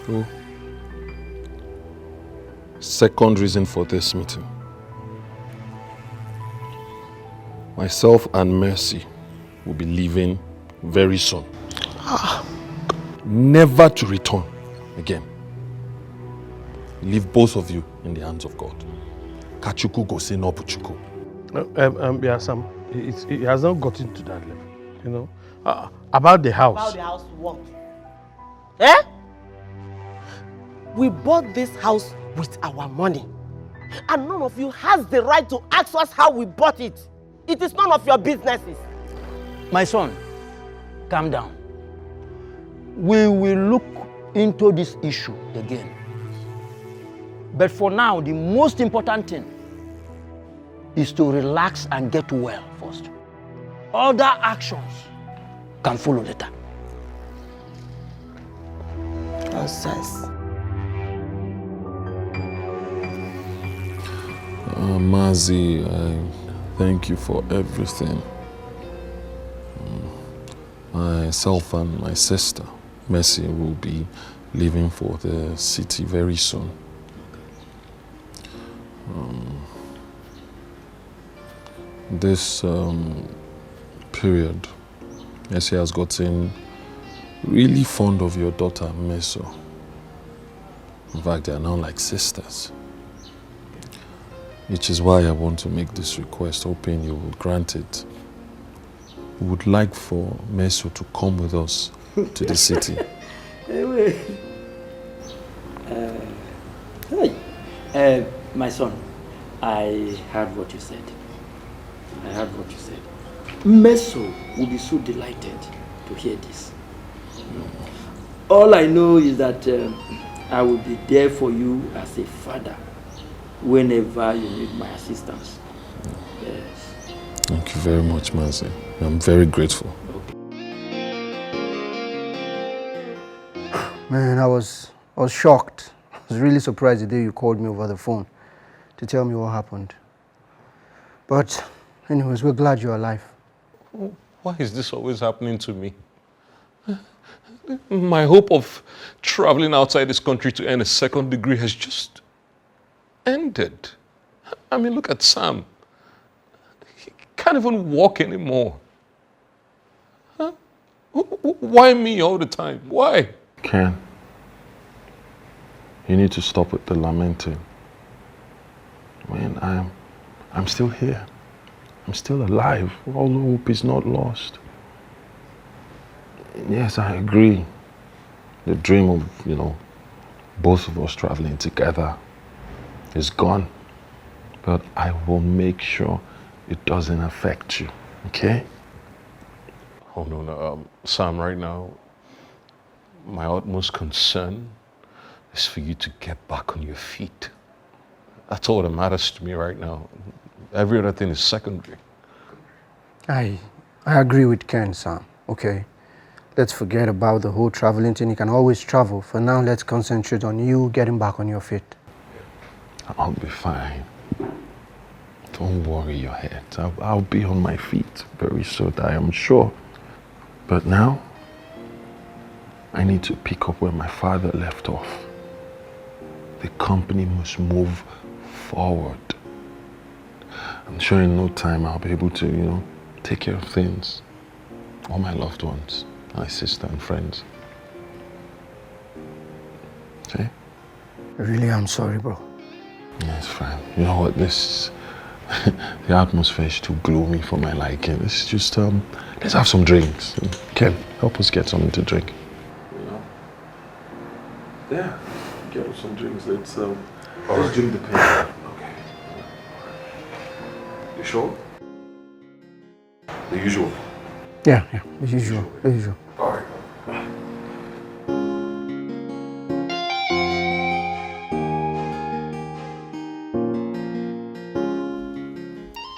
Oh. Second reason for this meeting. Myself and Mercy will be leaving very soon. Never to return again. Leave both of you in the hands of God. Kachuku go say no puchuku. Yeah, Sam, it has not gotten to that level, you know. About the house. About the house what? Eh? We bought this house with our money. And none of you has the right to ask us how we bought it. It is none of your businesses. My son, calm down. We will look into this issue again. But for now, the most important thing is to relax and get well first. Other actions can follow later. Nonsense. Mazi, I thank you for everything. Myself and my sister, Mercy, will be leaving for the city very soon. This period, Mercy has gotten really fond of your daughter, Meso. In fact, they are now like sisters. Which is why I want to make this request, hoping you will grant it. We would like for Meso to come with us to the city. My son, I heard what you said. Meso will be so delighted to hear this. All I know is that I will be there for you as a father whenever you need my assistance. Yes. Thank you very much, Mazi. I'm very grateful. Man, I was shocked. I was really surprised the day you called me over the phone to tell me what happened. But anyways, we're glad you're alive. Why is this always happening to me? My hope of traveling outside this country to earn a second degree has just ended. I mean, look at Sam. He can't even walk anymore. Huh? Why me all the time? Why? Ken, you need to stop with the lamenting. I mean, I'm still here. I'm still alive. All hope is not lost. Yes, I agree. The dream of, both of us traveling together is gone. But I will make sure it doesn't affect you, okay? Oh, no. Sam, right now, my utmost concern is for you to get back on your feet. That's all that matters to me right now. Every other thing is secondary. I agree with Ken, Sam, okay? Let's forget about the whole traveling thing. You can always travel. For now, let's concentrate on you getting back on your feet. I'll be fine. Don't worry your head. I'll be on my feet very soon, I am sure. But now, I need to pick up where my father left off. The company must move forward. I'm sure in no time I'll be able to, you know, take care of things. All my loved ones, my sister and friends. Okay? Really, I'm sorry, bro. Yeah, it's fine. You know what, this... the atmosphere is too gloomy for my liking. Let's just, let's have some drinks. Ken, help us get something to drink. Yeah, get us some drinks. Let's drink the pain. Okay. You sure? The usual. Yeah, as usual, as usual. All right.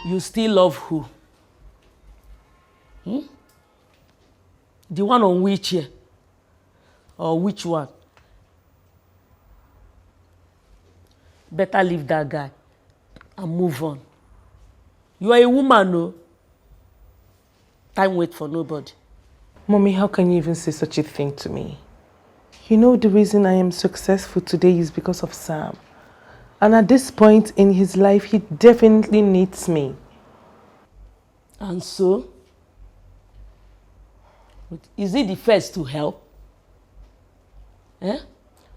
You still love who? The one on wheelchair? Or which one? Better leave that guy and move on. You are a woman, no? Time wait for nobody. Mommy, how can you even say such a thing to me? You know the reason I am successful today is because of Sam. And at this point in his life, he definitely needs me. And so? Is he the first to help? Eh?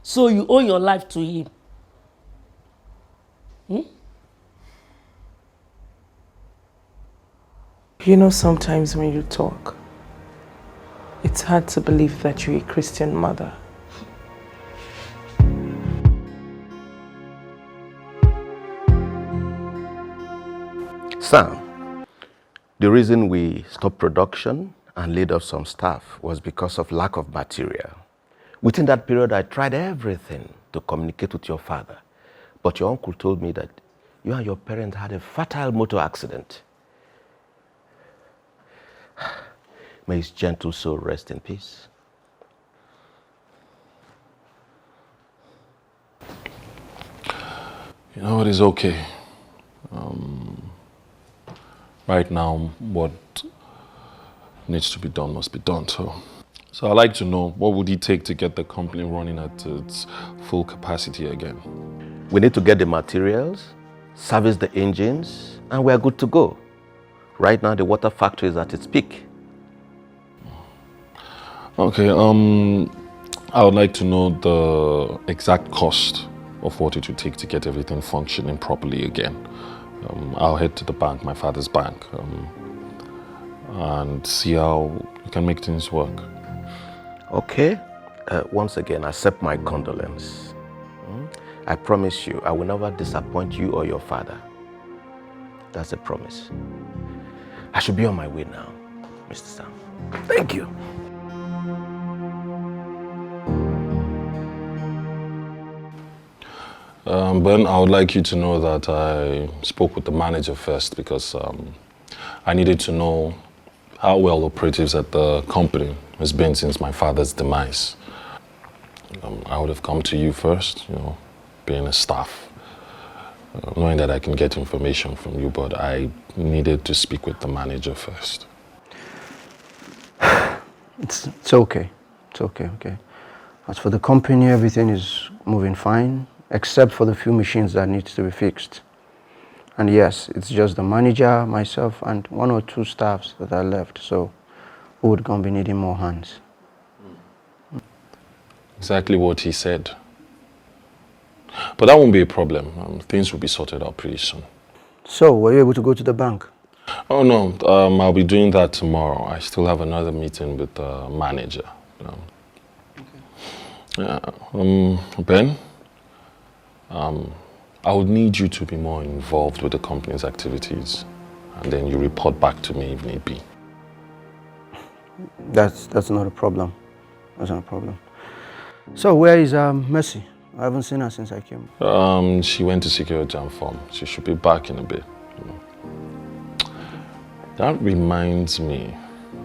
So you owe your life to him? You know, sometimes when you talk, it's hard to believe that you're a Christian mother. Sam, the reason we stopped production and laid off some staff was because of lack of material. Within that period, I tried everything to communicate with your father, but your uncle told me that you and your parents had a fatal motor accident. May his gentle soul rest in peace. You know, it is okay. Right now, what needs to be done must be done. So I'd like to know, what would it take to get the company running at its full capacity again? We need to get the materials, service the engines, and we're good to go. Right now, the water factory is at its peak. Okay, I would like to know the exact cost of what it would take to get everything functioning properly again. I'll head to the bank, my father's bank, and see how we can make things work. Okay. Once again, accept my condolence. I promise you, I will never disappoint you or your father. That's a promise. I should be on my way now, Mr. Sam. Thank you. Ben, I would like you to know that I spoke with the manager first because I needed to know how well operatives at the company has been since my father's demise. I would have come to you first, you know, being a staff, knowing that I can get information from you, but I needed to speak with the manager first. It's okay. It's okay. As for the company, everything is moving fine, except for the few machines that needs to be fixed. And yes, it's just the manager, myself, and 1 or 2 staffs that are left, so we would gonna be needing more hands. Exactly what he said. But that won't be a problem. Things will be sorted out pretty soon. So, were you able to go to the bank? Oh no, I'll be doing that tomorrow. I still have another meeting with the manager. Ben, I would need you to be more involved with the company's activities, and then you report back to me if need be. That's not a problem. That's not a problem. So, where is Mercy? I haven't seen her since I came. She went to secure a jam form. She should be back in a bit. That reminds me,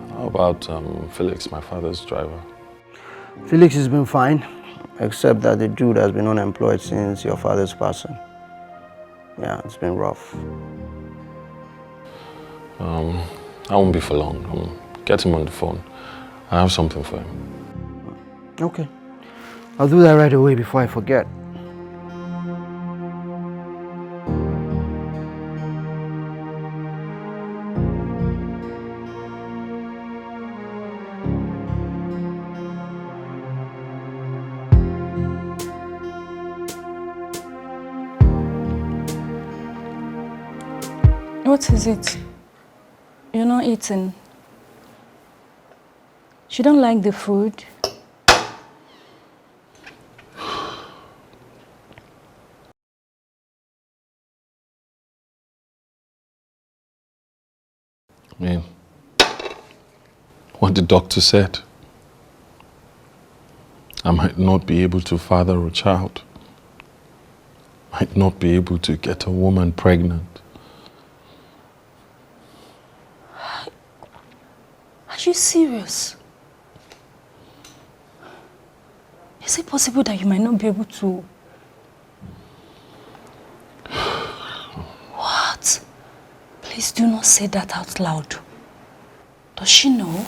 how about Felix, my father's driver? Felix has been fine, except that the dude has been unemployed since your father's passing. Yeah, it's been rough. I won't be for long. Get him on the phone. I have something for him. Okay. I'll do that right away before I forget. What is it? You're not eating. You don't like the food? I mean, what the doctor said. I might not be able to father a child. Might not be able to get a woman pregnant. Are you serious? Is it possible that you might not be able to? What? Please do not say that out loud. Does she know?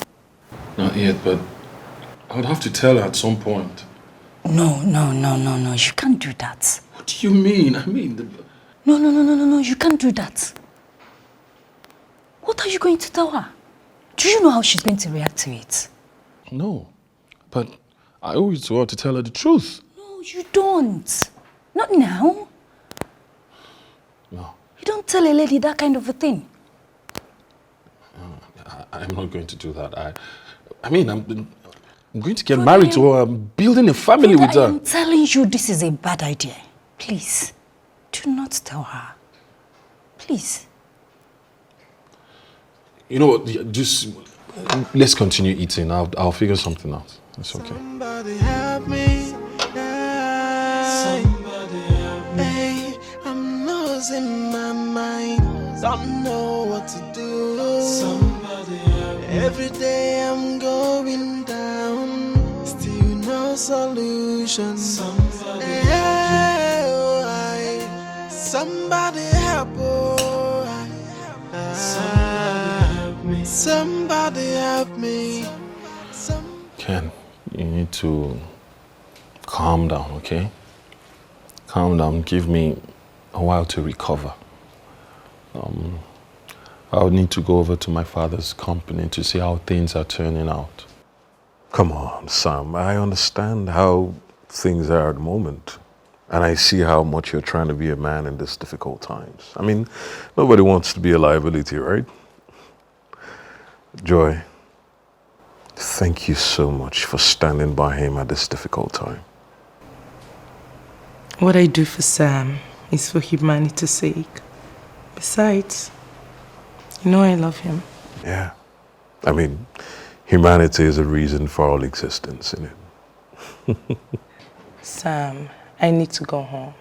Not yet, but I would have to tell her at some point. No. You can't do that. What do you mean? No. You can't do that. What are you going to tell her? Do you know how she's going to react to it? No, but I owe it to her to tell her the truth. No, you don't. Not now. No. You don't tell a lady that kind of a thing. I'm not going to do that. I mean, I'm going to get married to her. I'm building a family with her. I'm telling you this is a bad idea. Please, do not tell her. Please. You know what? Just let's continue eating. I'll figure something out. It's okay. Somebody help me. Somebody help me. Hey, I'm losing my mind. Don't know what to do. Somebody help me. Every day I'm going down. Still no solution. Somebody help me. Somebody help me. Somebody help me. Ken, you need to calm down, okay? Calm down. Give me a while to recover. I'll need to go over to my father's company to see how things are turning out. Come on, Sam. I understand how things are at the moment. And I see how much you're trying to be a man in these difficult times. I mean, nobody wants to be a liability, right? Joy, thank you so much for standing by him at this difficult time. What I do for Sam is for humanity's sake. Besides, you know I love him. Yeah. I mean, humanity is a reason for all existence, isn't it? Sam, I need to go home.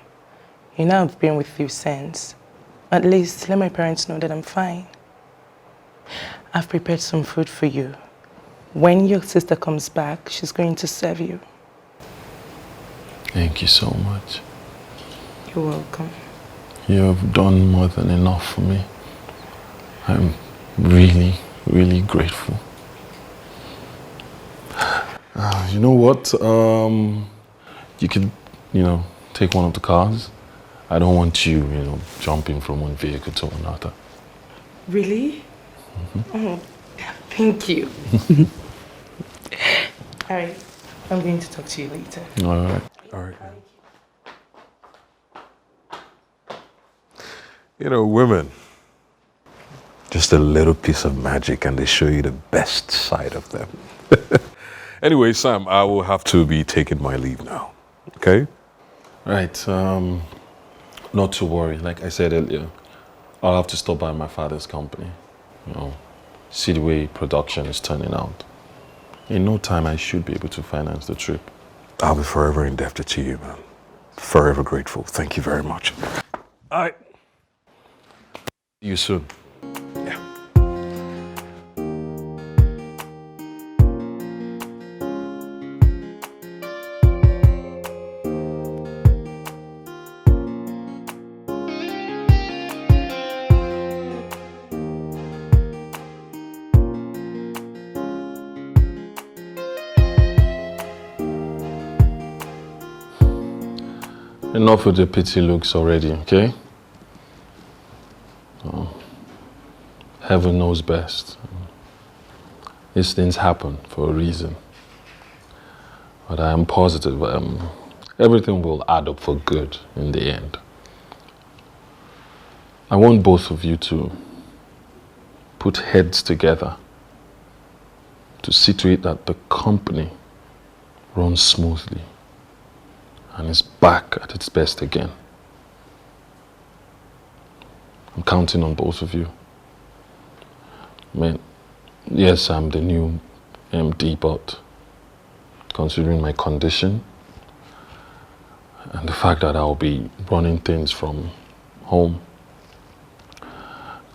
You know I've been with you since. At least let my parents know that I'm fine. I've prepared some food for you. When your sister comes back, she's going to serve you. Thank you so much. You're welcome. You have done more than enough for me. I'm really, really grateful. You know what? You can, take one of the cars. I don't want you, jumping from one vehicle to another. Really? Mm-hmm. Oh, thank you. All right, I'm going to talk to you later. All right. All right. Women, just a little piece of magic and they show you the best side of them. Anyway, Sam, I will have to be taking my leave now, okay? Right, not to worry. Like I said earlier, I'll have to stop by my father's company. See the way production is turning out. In no time, I should be able to finance the trip. I'll be forever indebted to you, man. Forever grateful. Thank you very much. All right. See you soon. Yeah. Enough with the pity looks already, okay? Heaven knows best. These things happen for a reason. But I am positive everything will add up for good in the end. I want both of you to put heads together to see to it that the company runs smoothly and is back at its best again. I'm counting on both of you. I mean, yes, I'm the new MD, but considering my condition and the fact that I'll be running things from home,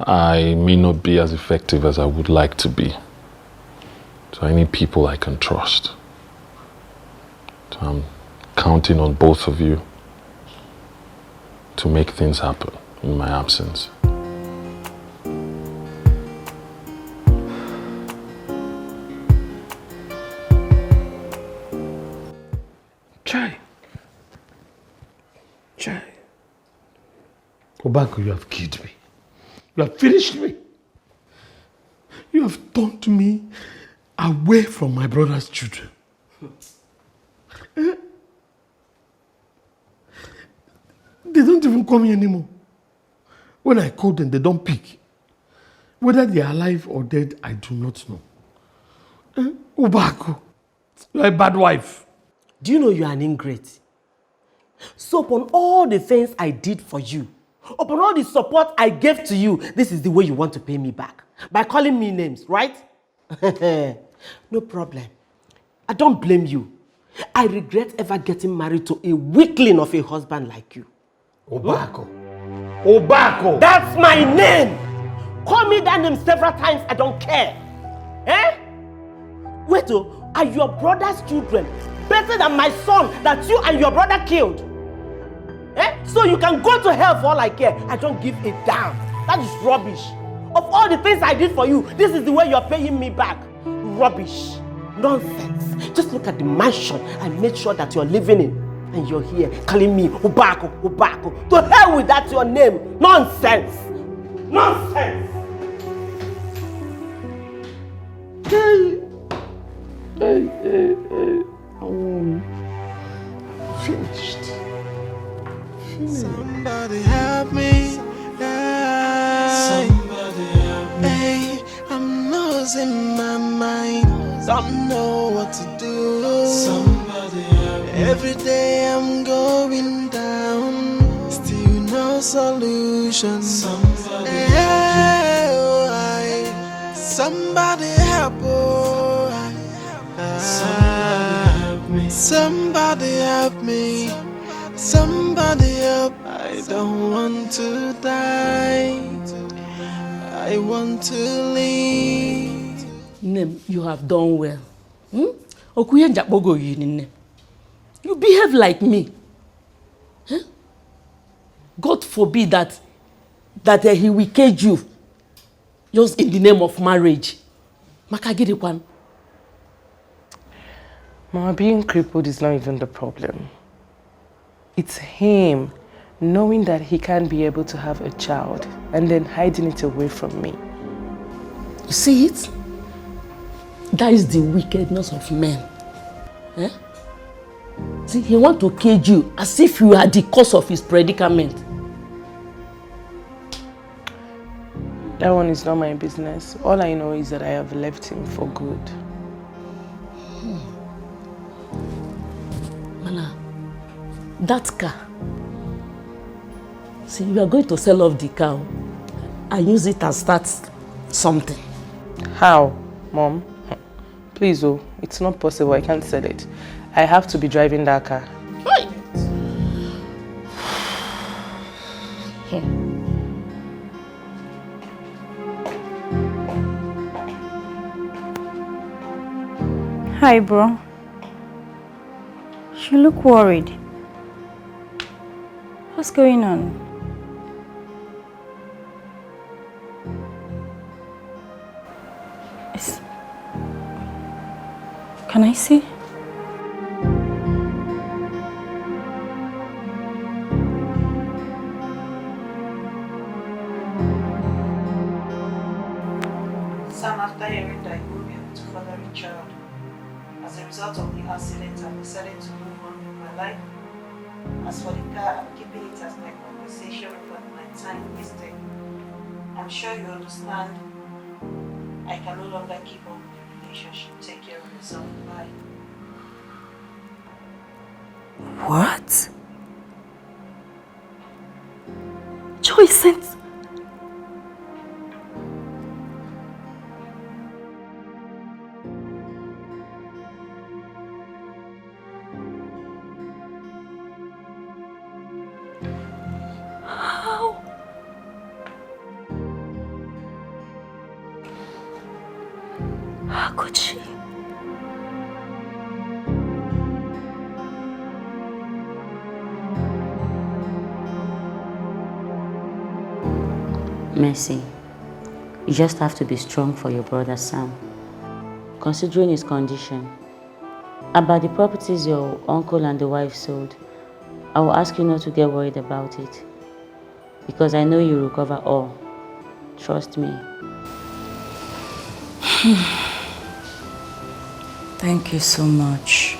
I may not be as effective as I would like to be. So I need people I can trust. So I'm counting on both of you to make things happen in my absence. Chai. Obako, you have killed me. You have finished me. You have turned me away from my brother's children. They don't even call me anymore. When I call them, they don't pick. Whether they are alive or dead, I do not know. Obako, you are a bad wife. Do you know you are an ingrate? So upon all the things I did for you, upon all the support I gave to you, this is the way you want to pay me back. By calling me names, right? No problem. I don't blame you. I regret ever getting married to a weakling of a husband like you. Obako. Obako! That's my name! Call me that name several times, I don't care. Eh? Wait, are your brother's children better than my son that you and your brother killed? Eh? So you can go to hell for all I care. I don't give a damn. That is rubbish. Of all the things I did for you, this is the way you're paying me back. Rubbish. Nonsense. Just look at the mansion I made sure that you're living in. And you're here calling me Obako, Obako. To hell with that your name. Nonsense. Nonsense. Hey. Finished. Somebody help me. Somebody help me. Hey, I'm losing my mind. Don't know what to do. Somebody help me. Every day I'm going down. Still no solution. Somebody help me. Somebody help me. Somebody help me. Somebody help. I don't want to die. I want to live. Nem, you have done well. You behave like me. Huh? God forbid that he will cage you just in the name of marriage. Makagirikwan. Mama, being crippled is not even the problem. It's him knowing that he can't be able to have a child and then hiding it away from me. You see it? That is the wickedness of men. Eh? See, he wants to cage you as if you are the cause of his predicament. That one is not my business. All I know is that I have left him for good. Mana, that car. See, we are going to sell off the car and use it and start something. How, Mom? Please, it's not possible. I can't sell it. I have to be driving that car. Hi, bro. You look worried. What's going on? Can I see? Sam, after hearing that you will be able to father a child, as a result of the accident, I've decided to move on with my life. As for the car, I'm keeping it as my compensation for my time wasted. I'm sure you understand I can no longer keep up with the relationship. Take care of yourself. Bye. What? Joy sent... How? How could she? Mercy, you just have to be strong for your brother Sam. Considering his condition, about the properties your uncle and the wife sold, I will ask you not to get worried about it. Because I know you'll recover all. Trust me. Thank you so much.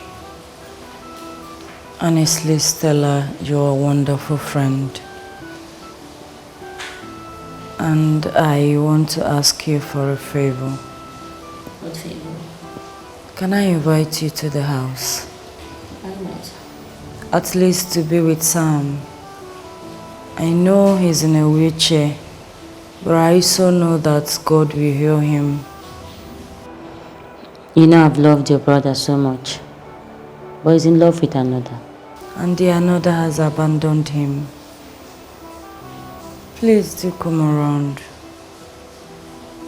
Honestly, Stella, you're a wonderful friend. And I want to ask you for a favor. What favor? Can I invite you to the house? Why not? At least to be with Sam. I know he's in a wheelchair, but I also know that God will heal him. You know I've loved your brother so much, but he's in love with another. And the another has abandoned him. Please do come around.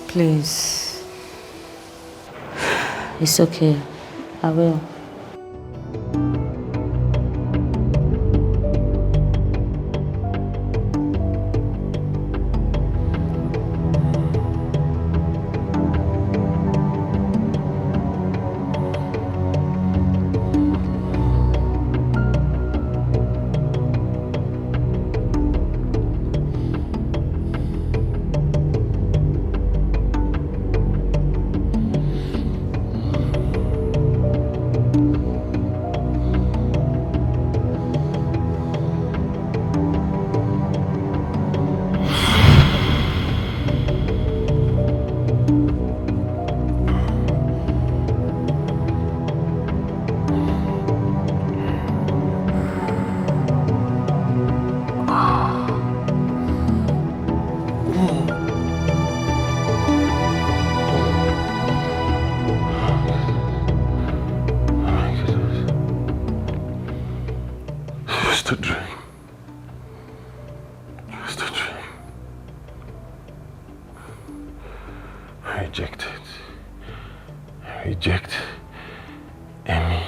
Please. It's okay. I will. Reject any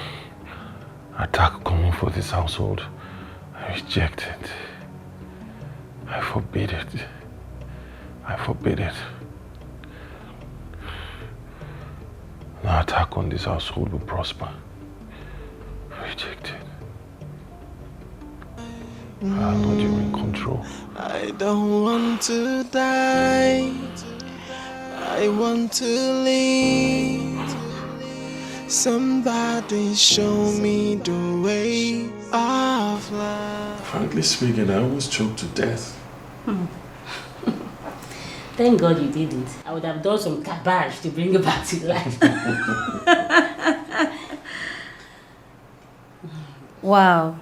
attack coming for this household. I reject it. I forbid it. I forbid it. No attack on this household will prosper. I reject it. Lord, you're in control. I don't want to die. I want to live. Somebody show me the way of life. Frankly speaking, I almost choked to death. Thank God you didn't. I would have done some cabbage to bring you back to life. Wow.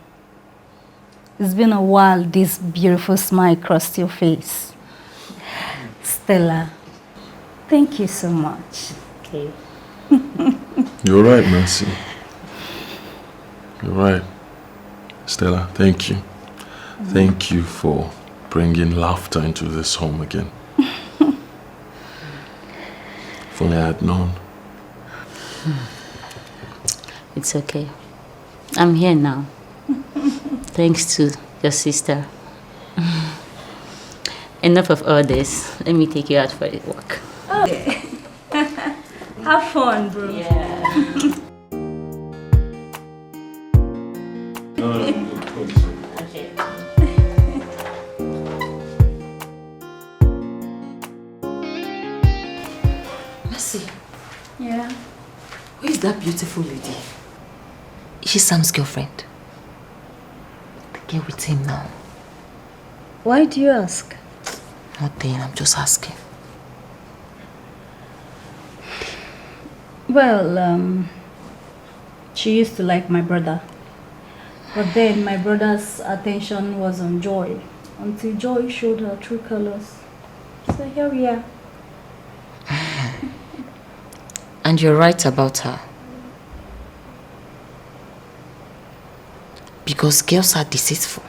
It's been a while this beautiful smile crossed your face. Stella, thank you so much. Okay. You're right, Mercy. You're right. Stella, thank you. Thank you for bringing laughter into this home again. If only I had known. It's okay. I'm here now. Thanks to your sister. Enough of all this. Let me take you out for a walk. Okay. Have fun, bro. Yeah. Okay. Mercy, Yeah. who is that beautiful lady? Is she Sam's girlfriend? Get with him now. Why do you ask? Nothing, I'm just asking. Well, she used to like my brother. But then my brother's attention was on Joy until Joy showed her true colors. So here we are. And you're right about her. Because girls are deceitful.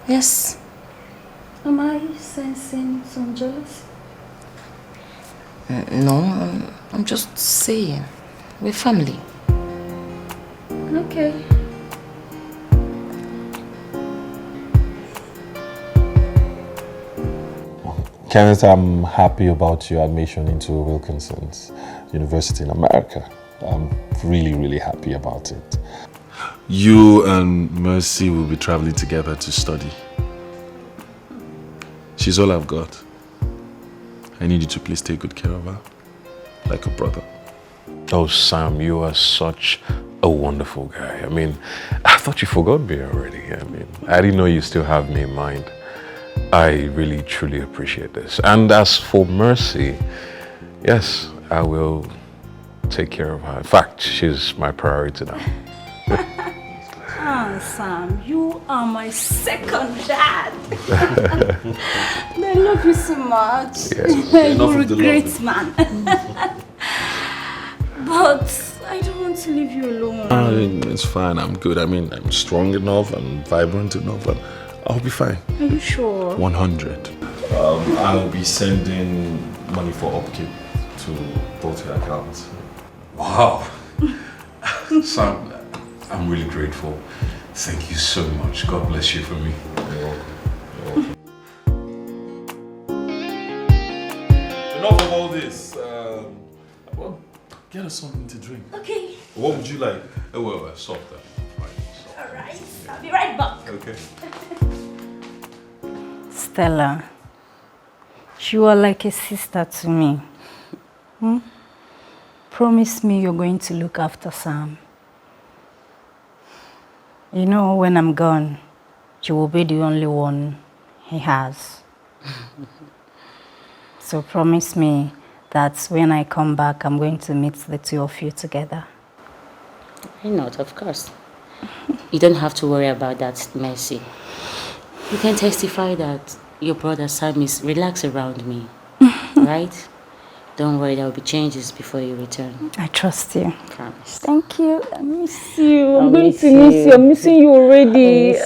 Yes. Am I sensing some jealousy? No, I'm just saying. We're family. Okay. Kenneth, I'm happy about your admission into Wilkinson's University in America. I'm really, really happy about it. You and Mercy will be traveling together to study. She's all I've got. I need you to please take good care of her, like a brother. Oh, Sam, you are such a wonderful guy. I mean, I thought you forgot me already. I mean, I didn't know you still have me in mind. I really, truly appreciate this. And as for Mercy, yes, I will take care of her. In fact, she's my priority now. Ah, Sam, you are my second dad. I love you so much. Yes, You're a great man. But I don't want to leave you alone. It's fine, I'm good. I mean, I'm strong enough, I'm vibrant enough, and I'll be fine. Are you sure? 100. I'll be sending money for upkeep to both your accounts. Wow. Sam, I'm really grateful. Thank you so much. God bless you for me. You're welcome. You're welcome. Enough of all this. Well, get us something to drink. Okay. What would you like? Oh, well, soft then. All right. I'll be right back. Okay. Stella, you are like a sister to me. Promise me you're going to look after Sam. You know, when I'm gone, you will be the only one he has. So promise me that when I come back, I'm going to meet the two of you together. Why not? Of course. You don't have to worry about that, Mercy. You can testify that your brother Sam is relaxed around me, right? Don't worry, there will be changes before you return. I trust you. Promise. Thank you. I miss you. I'll I'm going miss to miss you. I'm missing you already.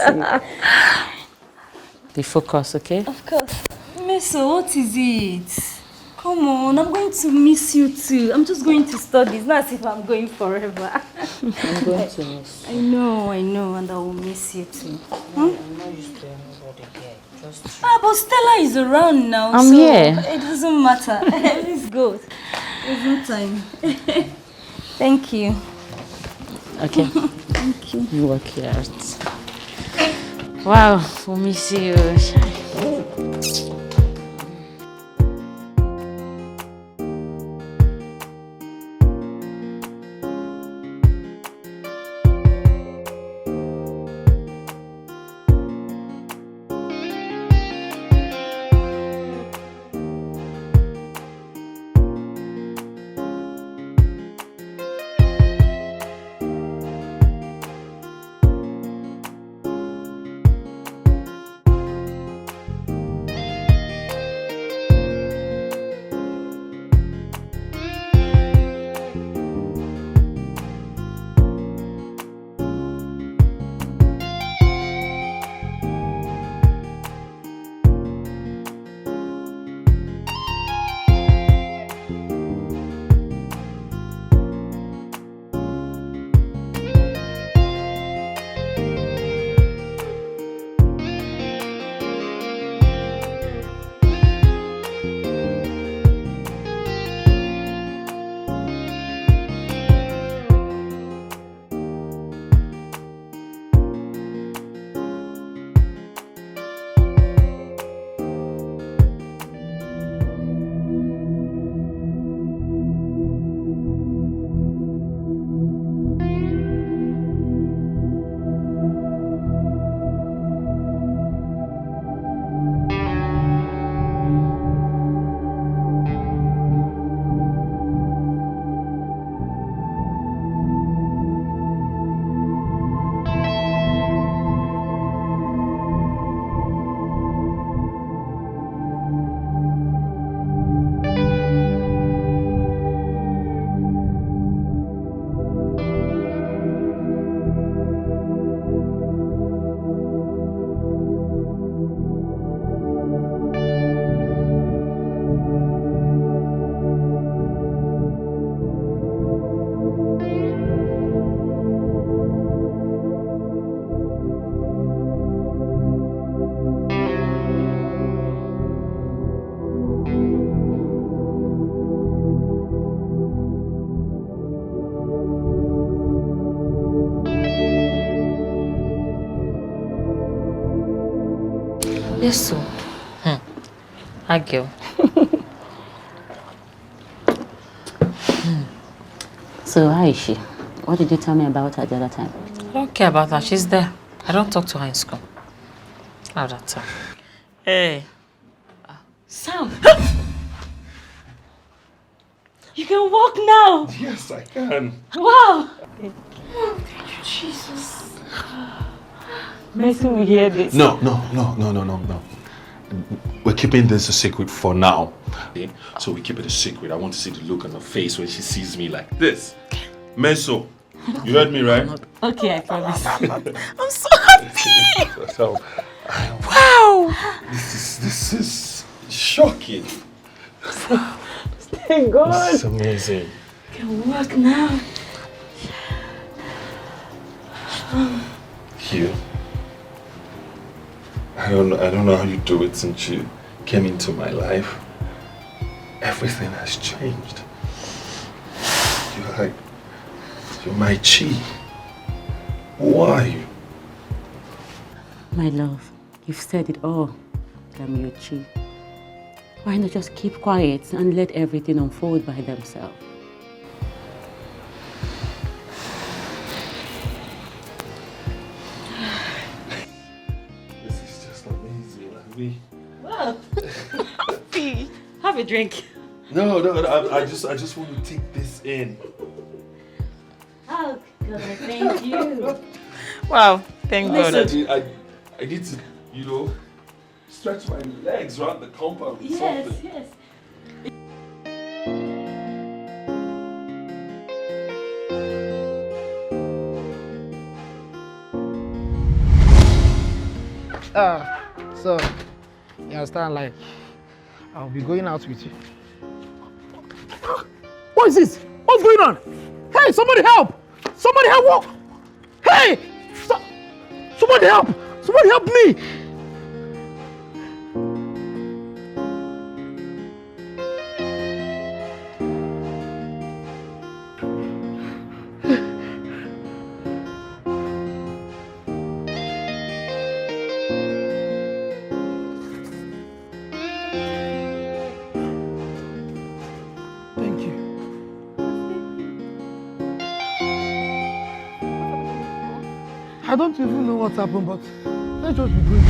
Be focused, okay? Of course. Meso, what is it? Come on, I'm going to miss you too. I'm just going to study. It's not as if I'm going forever. I'm going to miss you. I know, and I will miss you too. I'm not used to anybody here. Just... but Stella is around now. I'm so here. It doesn't matter. Let's go. There's no time. Thank you. Okay. Thank you. You work here. Wow, we'll miss you. Yes, so. Hi, girl. So how is she? What did you tell me about her the other time? I don't care about her. She's there. I don't talk to her in school. How that time? Hey. Sam! You can walk now! Yes, I can. Wow! Thank you, Jesus. Mercy will hear this. No. We're keeping this a secret for now. Okay? So we keep it a secret. I want to see the look on her face when she sees me like this. Meso, you heard me, right? Okay, I promise. I'm so happy! So, Wow! this is shocking. Thank God. This is amazing. You can walk now. You. I don't know how you do it since you came into my life. Everything has changed. You're my chi. Who are you? My love, you've said it all. I'm your chi. Why not just keep quiet and let everything unfold by themselves? This is just amazing. Wow. Have a drink. No, I just want to take this in. Oh, God, thank you. Wow, thank God. I need to, stretch my legs around the compound or something. Yes. So, you understand, like, I'll be going out with you. What is this? What's going on? Hey, somebody help! Somebody help! Hey! Somebody help! Somebody help me! I don't even know what's happened, but let's just be going.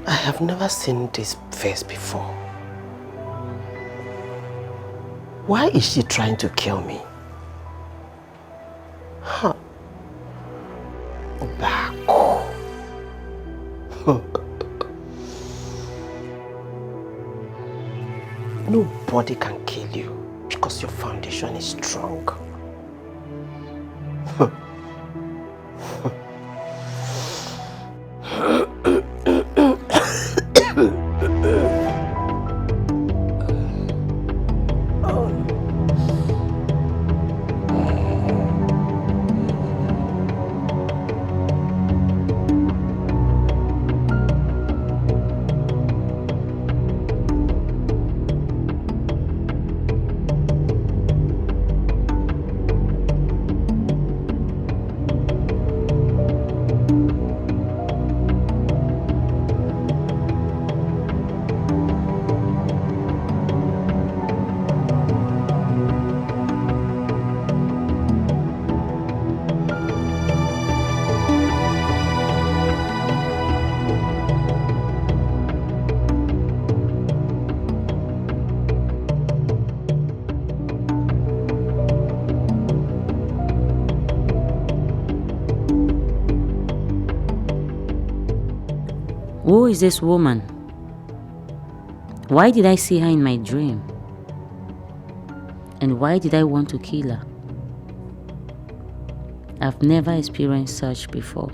I have never seen this face before. Why is she trying to kill me? Huh. Obako. Nobody can kill you because your foundation is strong. Who is this woman? Why did I see her in my dream? And why did I want to kill her? I've never experienced such before.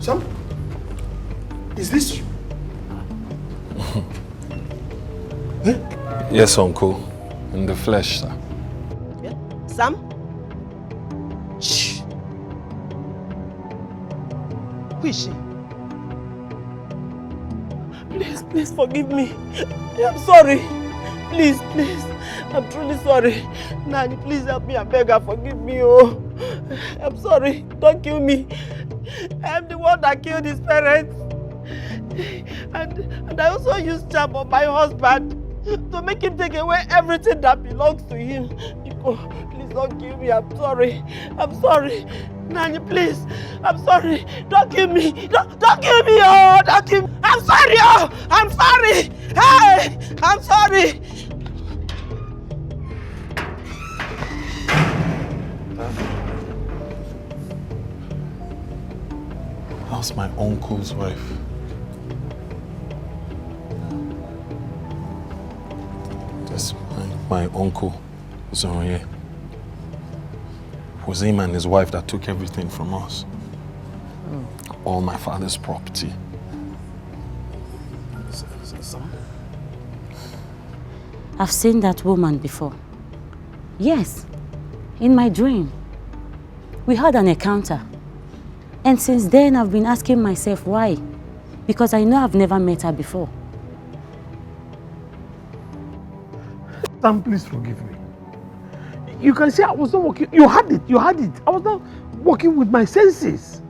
Sam? Is this you? Yes, Uncle. In the flesh, sir. Yeah? Sam? Shh. Who is she? Please forgive me. I'm sorry. Please. I'm truly sorry. Nani, please help me. I beg her, forgive me. Oh, I'm sorry. Don't kill me. I'm the one that killed his parents. And I also used charm on my husband to make him take away everything that belongs to him. Please don't kill me. I'm sorry. Nani, please. I'm sorry. Don't kill me. Don't kill me. Oh, don't kill me. I'm sorry. Oh, I'm sorry. Hey, I'm sorry. That's my uncle's wife. That's my uncle, Zonye. It was him and his wife that took everything from us. All my father's property. I've seen that woman before. Yes, in my dream. We had an encounter. And since then, I've been asking myself why. Because I know I've never met her before. Sam, please forgive me. You can say I was not working. You had it. I was not working with my senses.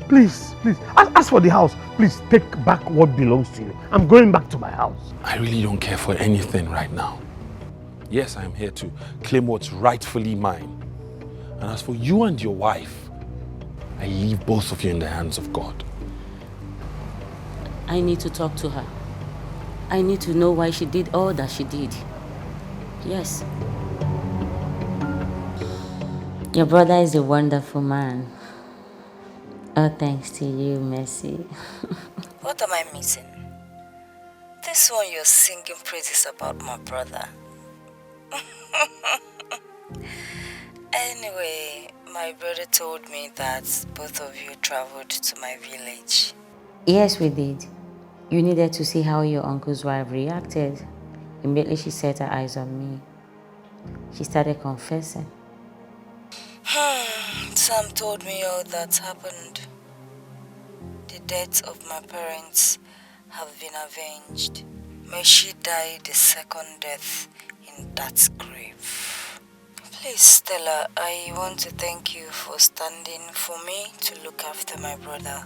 Please. As for the house, please take back what belongs to you. I'm going back to my house. I really don't care for anything right now. Yes, I'm here to claim what's rightfully mine. And as for you and your wife, I leave both of you in the hands of God. I need to talk to her. I need to know why she did all that she did. Yes. Your brother is a wonderful man. Oh, thanks to you, Mercy. What am I missing? This one you're singing praises about my brother. Anyway, my brother told me that both of you traveled to my village. Yes, we did. You needed to see how your uncle's wife reacted. Immediately she set her eyes on me. She started confessing. Sam told me all that happened. The deaths of my parents have been avenged. May she die the second death in that grave. Please, Stella, I want to thank you for standing for me to look after my brother.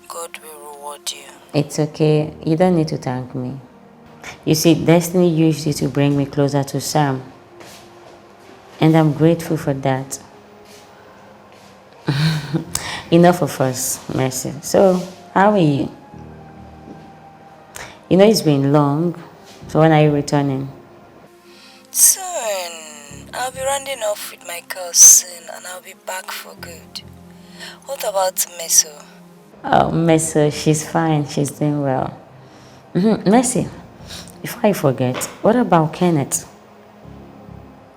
God will reward you. It's okay. You don't need to thank me. You see, destiny used you to bring me closer to Sam. And I'm grateful for that. Enough of us, Mercy. So, how are you? You know it's been long. So when are you returning? Soon. I'll be rounding off with my girls soon and I'll be back for good. What about Meso? Oh, Mercy, she's fine. She's doing well. Mercy, before I forget, what about Kenneth?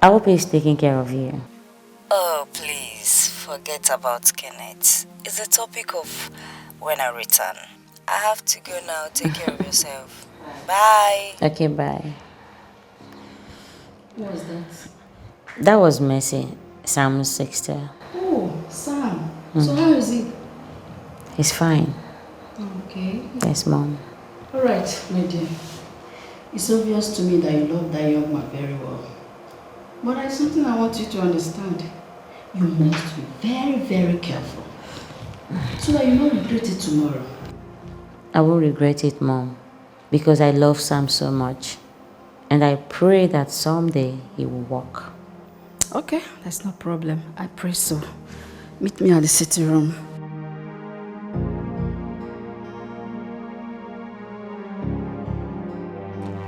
I hope he's taking care of you. Oh, please, forget about Kenneth. It's the topic of when I return. I have to go now. Take care of yourself. Bye. Okay, bye. What was that? That was Mercy, Sam's sister. Oh, Sam. So how is he? He's fine. Okay. Yes, Mom. All right, my dear. It's obvious to me that you love that young man very well. But there's something I want you to understand. You must be very, very careful. So that you won't regret it tomorrow. I won't regret it, Mom, because I love Sam so much. And I pray that someday he will walk. Okay, that's no problem. I pray so. Meet me at the sitting room.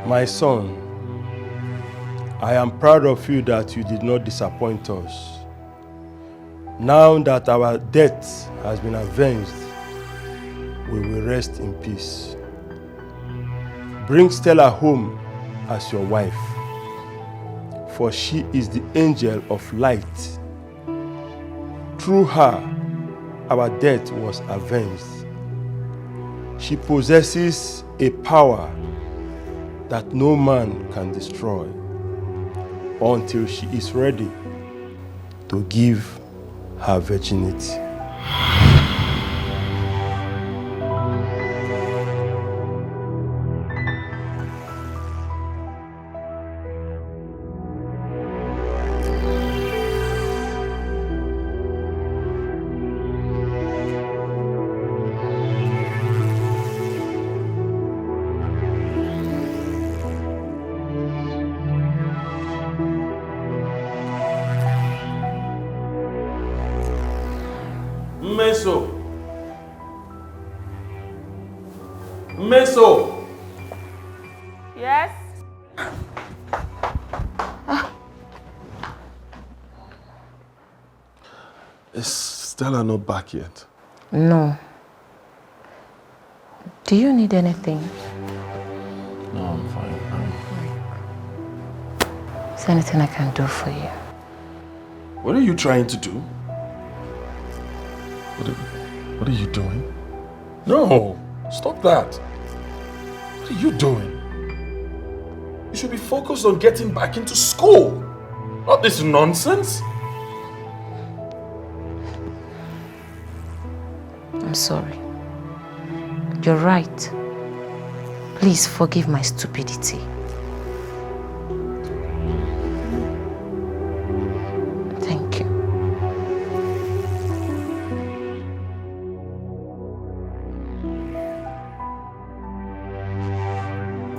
My son, I am proud of you that you did not disappoint us. Now that our debt has been avenged, we will rest in peace. Bring Stella home as your wife, for she is the angel of light. Through her, our debt was avenged. She possesses a power that no man can destroy until she is ready to give her virginity. Meso! Yes? Is Stella not back yet? No. Do you need anything? No, I'm fine. Is there anything I can do for you? What are you trying to do? What are you doing? No! Stop that! What are you doing? You should be focused on getting back into school, not this nonsense. I'm sorry. You're right. Please forgive my stupidity. Thank you.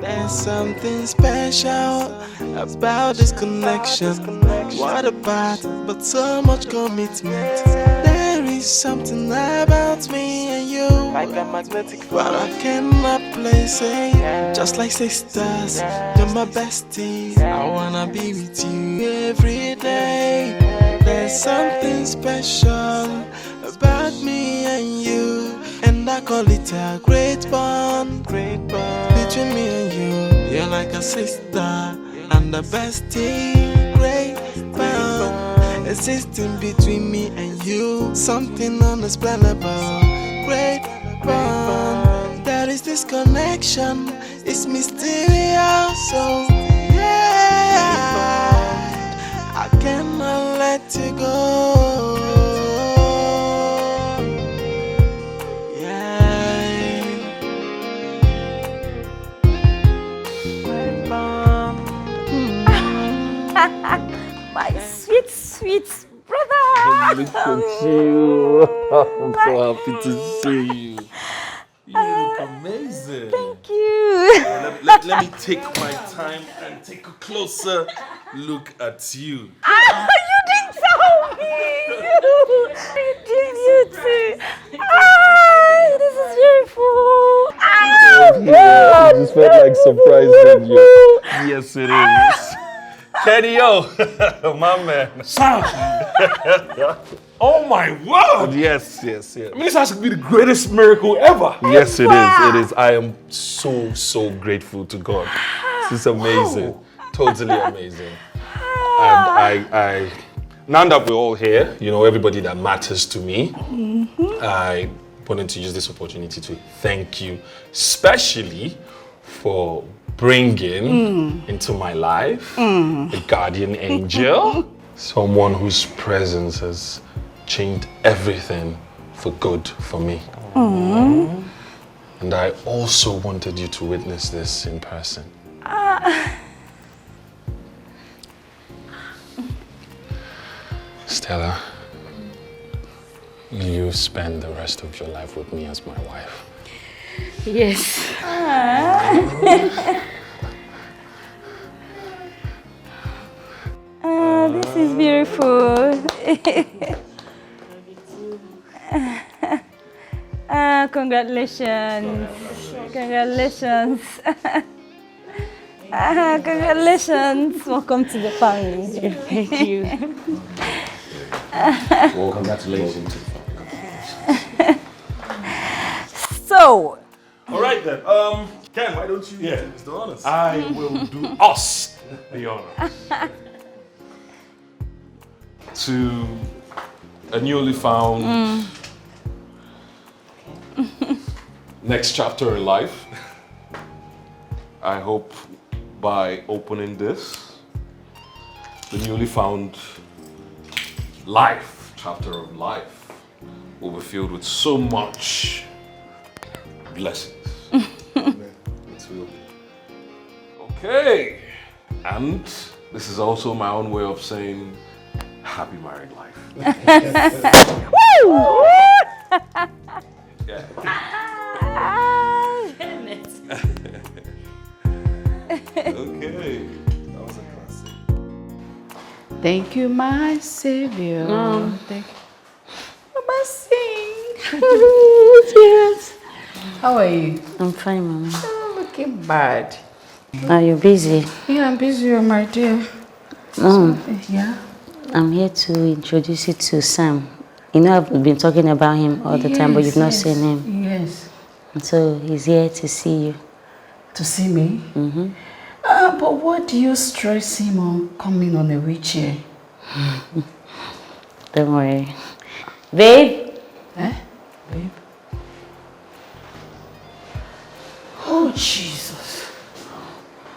There's something special about this connection. What about but so much commitment? There is something about me and you, like a magnetic force, but I cannot place it. Just like sisters, you're my bestie. I wanna be with you every day. There's something special about me and you, and I call it a great bond. Between me and you, you're like a sister and a bestie. Great bond existing between me and you, something unexplainable. Great bond, there is this connection, it's mysterious. So yeah, I cannot let you go. My sweet, sweet brother. Look at you. I'm so happy to see you. You look amazing. Thank you. Let me take my time and take a closer look at you. You didn't tell me. You did, you too. This is beautiful. I just felt like surprising you. Yes, it is. Kenny, my man. Sam! Oh my word! Yes. I mean, this has to be the greatest miracle ever. Yes, it is. It is. I am so grateful to God. This is amazing. Totally amazing. And I now that we're all here, you know, everybody that matters to me, I wanted to use this opportunity to thank you, especially for bringing into my life a guardian angel, someone whose presence has changed everything for good for me. And I also wanted you to witness this in person. Stella, Will you spend the rest of your life with me as my wife? Yes. This is beautiful. Congratulations. Congratulations. Congratulations. Welcome to the family. Thank you. Well, congratulations. So. All right then. Ken, why don't you do the honors? I will do us the honors. To a newly found next chapter in life. I hope by opening this, the newly found chapter of life, will be filled with so much blessings. It will be. Okay. And this is also my own way of saying happy married life. Woo! Yeah. Okay. That was a classic. Thank you, my savior. Thank you. Mama, sing. Yes. How are you? I'm fine, Mama. Oh, looking bad. Are you busy? Yeah, I'm busy, my dear. Yeah? I'm here to introduce you to Sam. You know I've been talking about him all the time, but you've not seen him. Yes. And so he's here to see you. To see me? Mm-hmm. But what do you stress him on coming on a wheelchair? Don't worry. Babe? Eh? Babe? Oh, Jesus.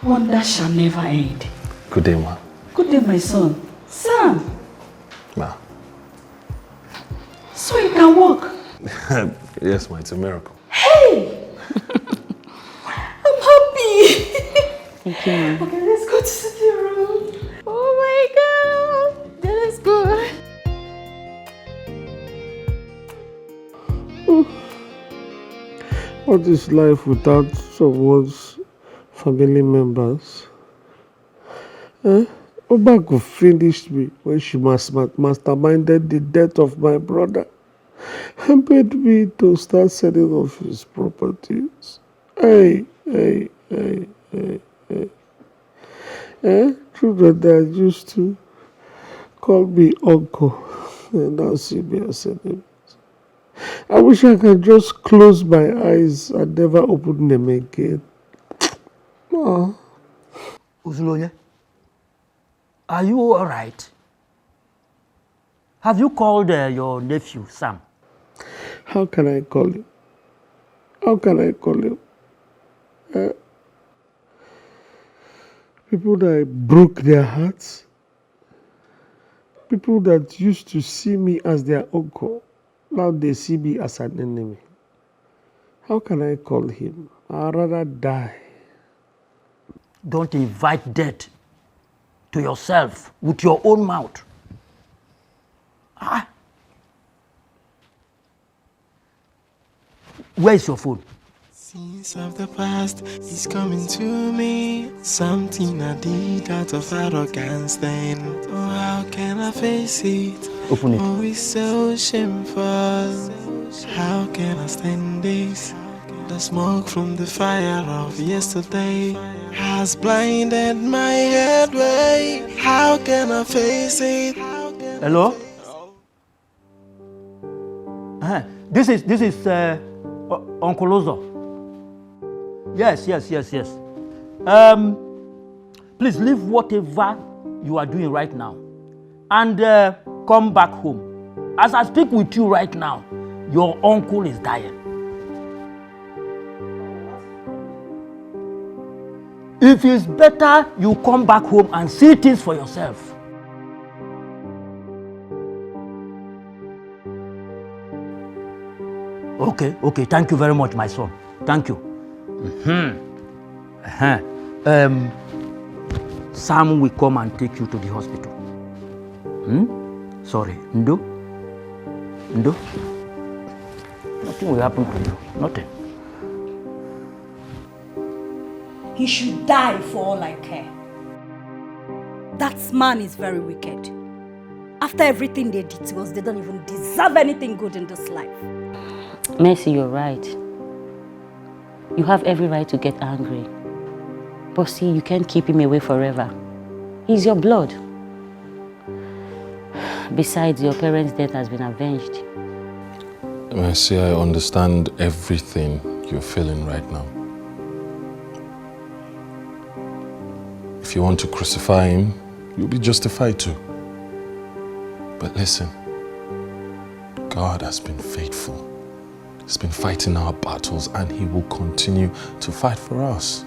Wonder shall never end. Good day, ma. Good day, my son. Sam! Ma. So you can walk? Yes, ma, it's a miracle. Hey! I'm happy! Thank you, ma. Okay, let's go to the sitting room. Oh my God! Yeah, let's go. What is life without someone's family members? Obago finished me when she masterminded the death of my brother and paid me to start selling off his properties. Hey. Children that used to call me uncle and now see me as an enemy. I wish I could just close my eyes and never open them again. Oh. Uzuloye, are you all right? Have you called your nephew, Sam? How can I call him? How can I call him? People that broke their hearts. People that used to see me as their uncle. Now they see me as an enemy. How can I call him? I'd rather die. Don't invite death to yourself with your own mouth. Where is your phone? Scenes of the past is coming to me. Something I did out of arrogance then. Oh, how can I face it? Open it. Oh, it's so shameful. How can I stand this? The smoke from the fire of yesterday has blinded my headway. How can I face it? Hello? This is Uncle Ozo. Yes. Please leave whatever you are doing right now and come back home. As I speak with you right now, your uncle is dying. If it's better, you come back home and see things for yourself. Okay. Thank you very much, my son. Thank you. Sam will come and take you to the hospital. Sorry, Ndo? No. Nothing will happen to you. Nothing. He should die for all I care. That man is very wicked. After everything they did to us, they don't even deserve anything good in this life. Mercy, you're right. You have every right to get angry. But see, you can't keep him away forever. He's your blood. Besides, your parents' death has been avenged. Mercy, I understand everything you're feeling right now. If you want to crucify him, you'll be justified too. But listen, God has been faithful. He's been fighting our battles and He will continue to fight for us.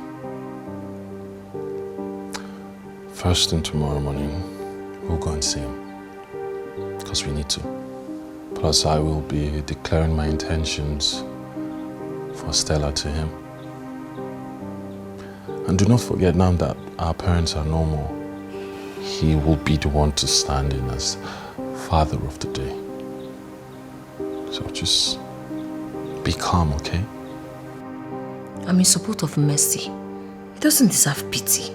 First thing tomorrow morning, we'll go and see him. Because we need to. Plus, I will be declaring my intentions for Stella to him. And do not forget now that our parents are no more. He will be the one to stand in as father of the day. So just be calm, okay? I'm in support of Mercy. He doesn't deserve pity.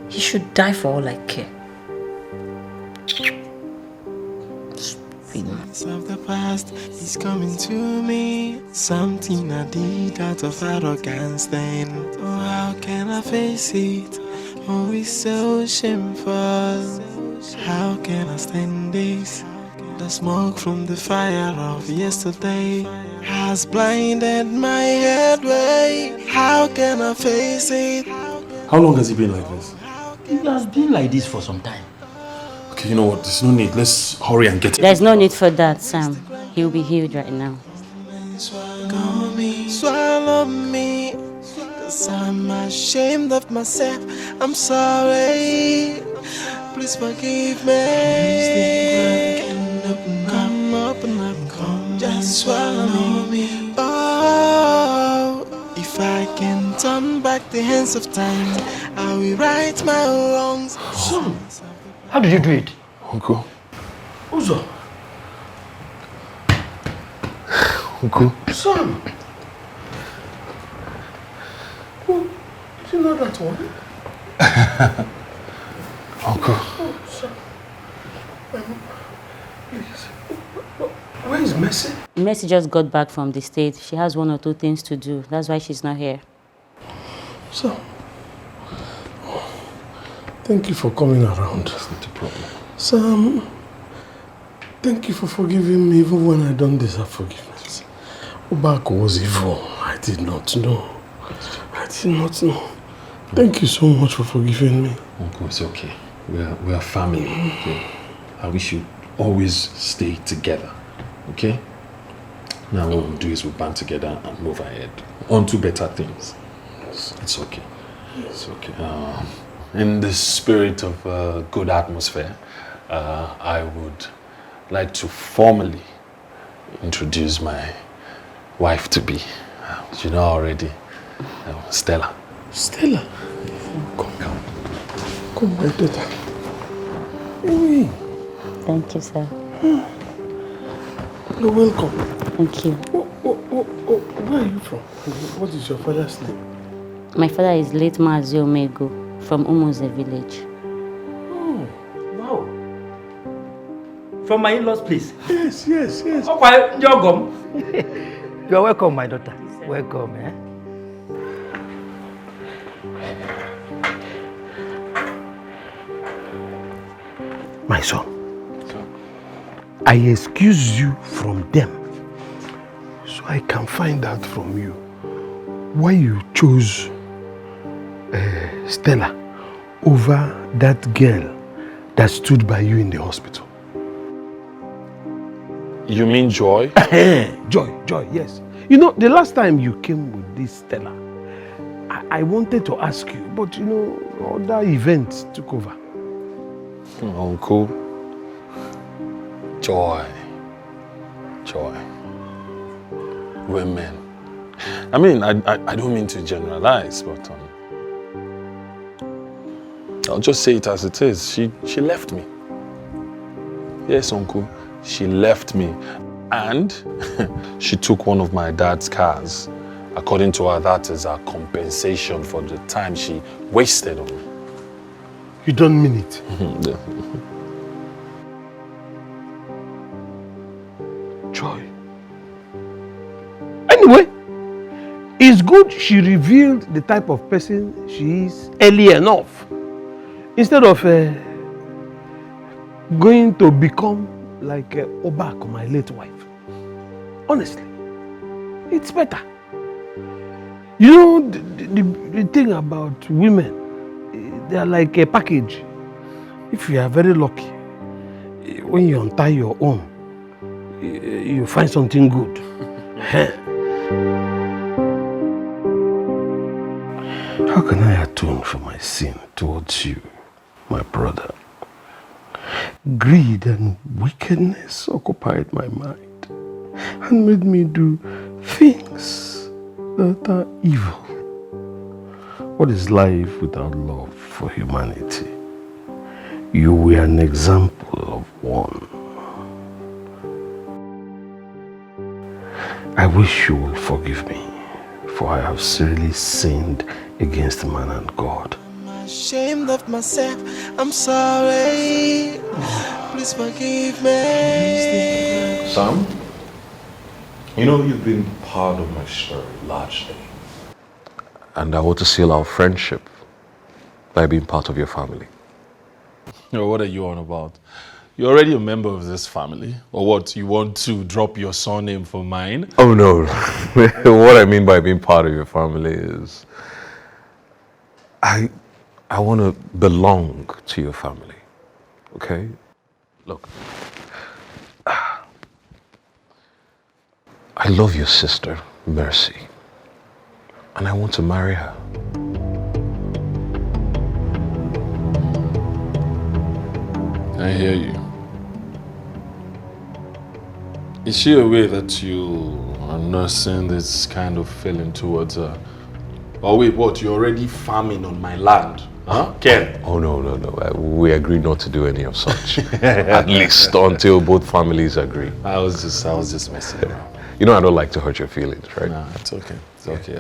He should die for all I care. Signs of the past is coming to me. Something I did out of arrogance then. Oh, how can I face it? Oh, it's so shameful. How can I stand this? The smoke from the fire of yesterday has blinded my headway. How can I face it? How long has he been like this? He has been like this for some time. Okay, you know what? There's no need. Let's hurry and get him. There's no need for that, Sam. He'll be healed right now. Swallow me, 'cause I'm ashamed of myself. I'm sorry, please forgive me. Come up and up, come, just swallow me. Oh, if I can turn back the hands of time, I will right my wrongs. Son, how did you do it? Uncle. Uzo. Uncle. Son. Oh, did you know that one? Uncle. Oh, son. Please. Where is Mercy? Mercy just got back from the States. She has 1 or 2 things to do. That's why she's not here. So, thank you for coming around. That's not a problem. Sam, thank you for forgiving me even when I don't deserve forgiveness. Obako was evil. I did not know. I did not know. Thank you so much for forgiving me. Uncle, it's okay. We are family, okay? And we should always stay together, okay? Now what we'll do is we'll band together and move ahead on to better things. It's okay. It's okay. In the spirit of a good atmosphere, I would like to formally introduce my wife-to-be. You know already, Stella. Stella? Come, my daughter. Hey. Thank you, sir. You're welcome. Thank you. Where are you from? What is your father's name? My father is late Mazi Omego from Umuze village. Oh, wow. From my in-laws place? Yes. Okay, you're welcome. You're welcome, my daughter. Welcome, eh? My son, I excuse you from them so I can find out from you why you chose Stella over that girl that stood by you in the hospital. You mean Joy? Joy, yes. You know, the last time you came with this Stella, I wanted to ask you, but you know, other events took over. Uncle. Joy. Women. I mean, I don't mean to generalize, but I'll just say it as it is. She left me. Yes, Uncle. She left me. And she took one of my dad's cars. According to her, that is her compensation for the time she wasted on me. You don't mean it? Joy. Anyway, it's good she revealed the type of person she is early enough. Instead of going to become like Obak, my late wife. Honestly, it's better. You know, the thing about women, they are like a package. If you are very lucky, when you untie your own, you find something good. How can I atone for my sin towards you, my brother? Greed and wickedness occupied my mind and made me do things that are evil. What is life without love for humanity? You were an example of one. I wish you will forgive me, for I have seriously sinned against man and God. I'm ashamed of myself, I'm sorry. Please forgive me. Sam, you know you've been part of my story largely. And I want to seal our friendship by being part of your family. What are you on about? You're already a member of this family. Or what, you want to drop your surname for mine? Oh no, what I mean by being part of your family is I want to belong to your family, okay? Look, I love your sister, Mercy, and I want to marry her. I hear you. Is she aware that you are nursing this kind of feeling towards her? Oh wait, what? You're already farming on my land? Huh? Ken? Oh no. We agreed not to do any of such. At least until both families agree. I was just messing around. You know I don't like to hurt your feelings, right? Nah, it's okay. It's okay.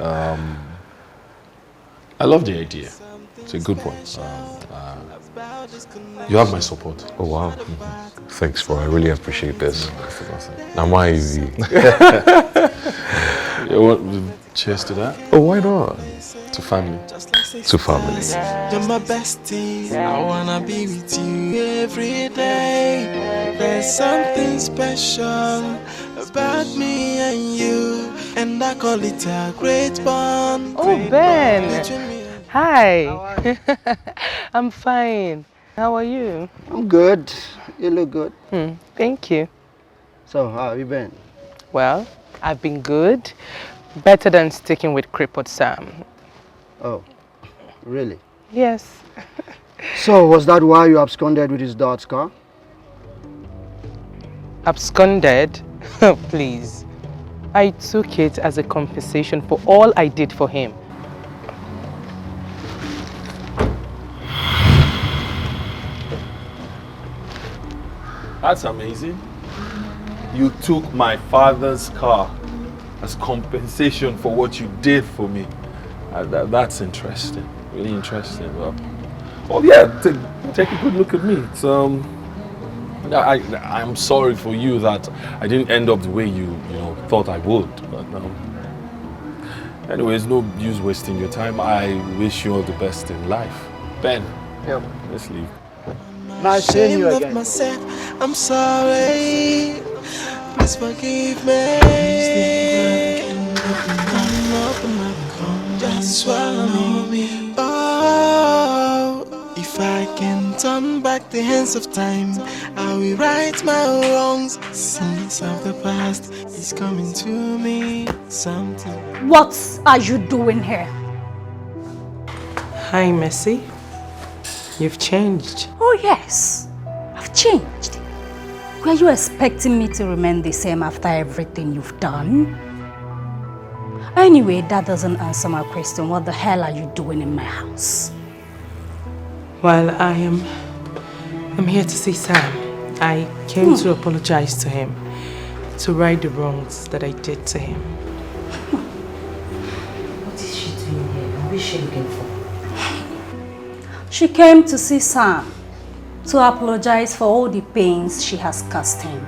I love the idea. It's a good one. You have my support. Oh wow. Thanks, bro. I really appreciate this. Now why is he? You want cheers to that? Oh, why not? To family. To family. You're my bestie, I wanna be with you every day. There's something special about me and you, and I call it a great bond. Oh, Ben. Hi. I'm fine. How are you? I'm good. You look good. Thank you. So, how have you been? Well, I've been good. Better than sticking with crippled Sam. Oh, really? Yes. So, was that why you absconded with his dad's car? Absconded? Please. I took it as a compensation for all I did for him. That's amazing. You took my father's car as compensation for what you did for me. That's interesting. Really interesting. Oh yeah, take a good look at me. It's, I'm sorry for you that I didn't end up the way you thought I would. But anyways, no use wasting your time. I wish you all the best in life. Ben, let's leave. Nice seeing you again. Myself, I'm sorry. Please forgive me. Just swallow me. Oh, if I can turn back the hands of time, I will right my wrongs. Sins of the past is coming to me. Something. What are you doing here? Hi, Mercy. You've changed. Oh yes, I've changed. Were you expecting me to remain the same after everything you've done? Anyway, that doesn't answer my question. What the hell are you doing in my house? Well, I'm here to see Sam. I came to apologize to him. to right the wrongs that I did to him. What is she doing here? What is she looking for? She came to see Sam to apologize for all the pains she has caused him.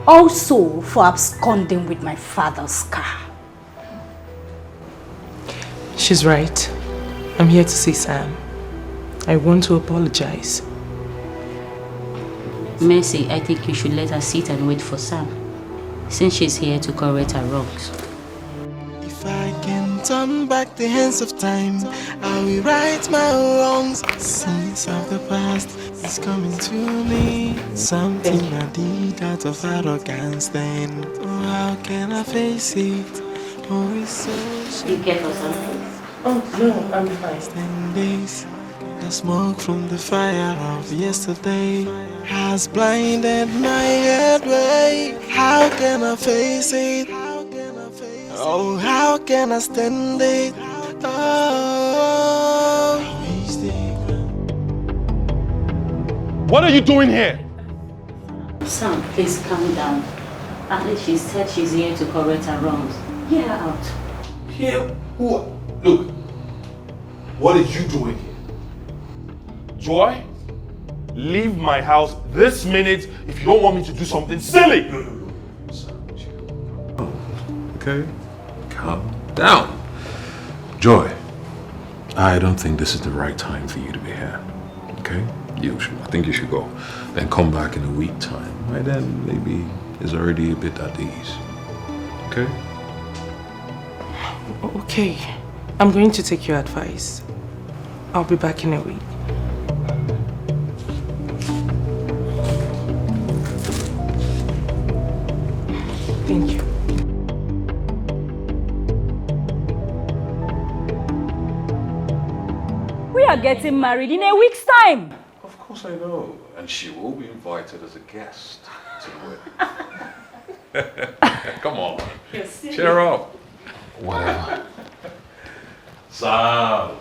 Also for absconding with my father's car. She's right. I'm here to see Sam. I want to apologize. Mercy, I think you should let her sit and wait for Sam, since she's here to correct her wrongs. If I can turn back the hands of time, I will right my wrongs. Sins of the past is coming to me. Something I did out of arrogance then. Oh, how can I face it? Oh, it's so You care for something? Oh, no, I'm fine. 10 days. The smoke from the fire of yesterday has blinded my headway. How can I face it? Oh, how can I stand it? Oh, What are you doing here? Sam, please calm down. At least she said she's here to correct her wrongs. Hear her out. Here? Who? Look, what are you doing here? Joy, leave my house this minute if you don't want me to do something silly. Okay? Calm down. Joy, I don't think this is the right time for you to be here. Okay? I think you should go. Then come back in a week time. By then, maybe it's already a bit at ease. Okay? Okay. I'm going to take your advice. I'll be back in a week. Thank you. We are getting married in a week's time. Of course I know. And she will be invited as a guest to the wedding. Come on. Cheer up. Whatever. Sam.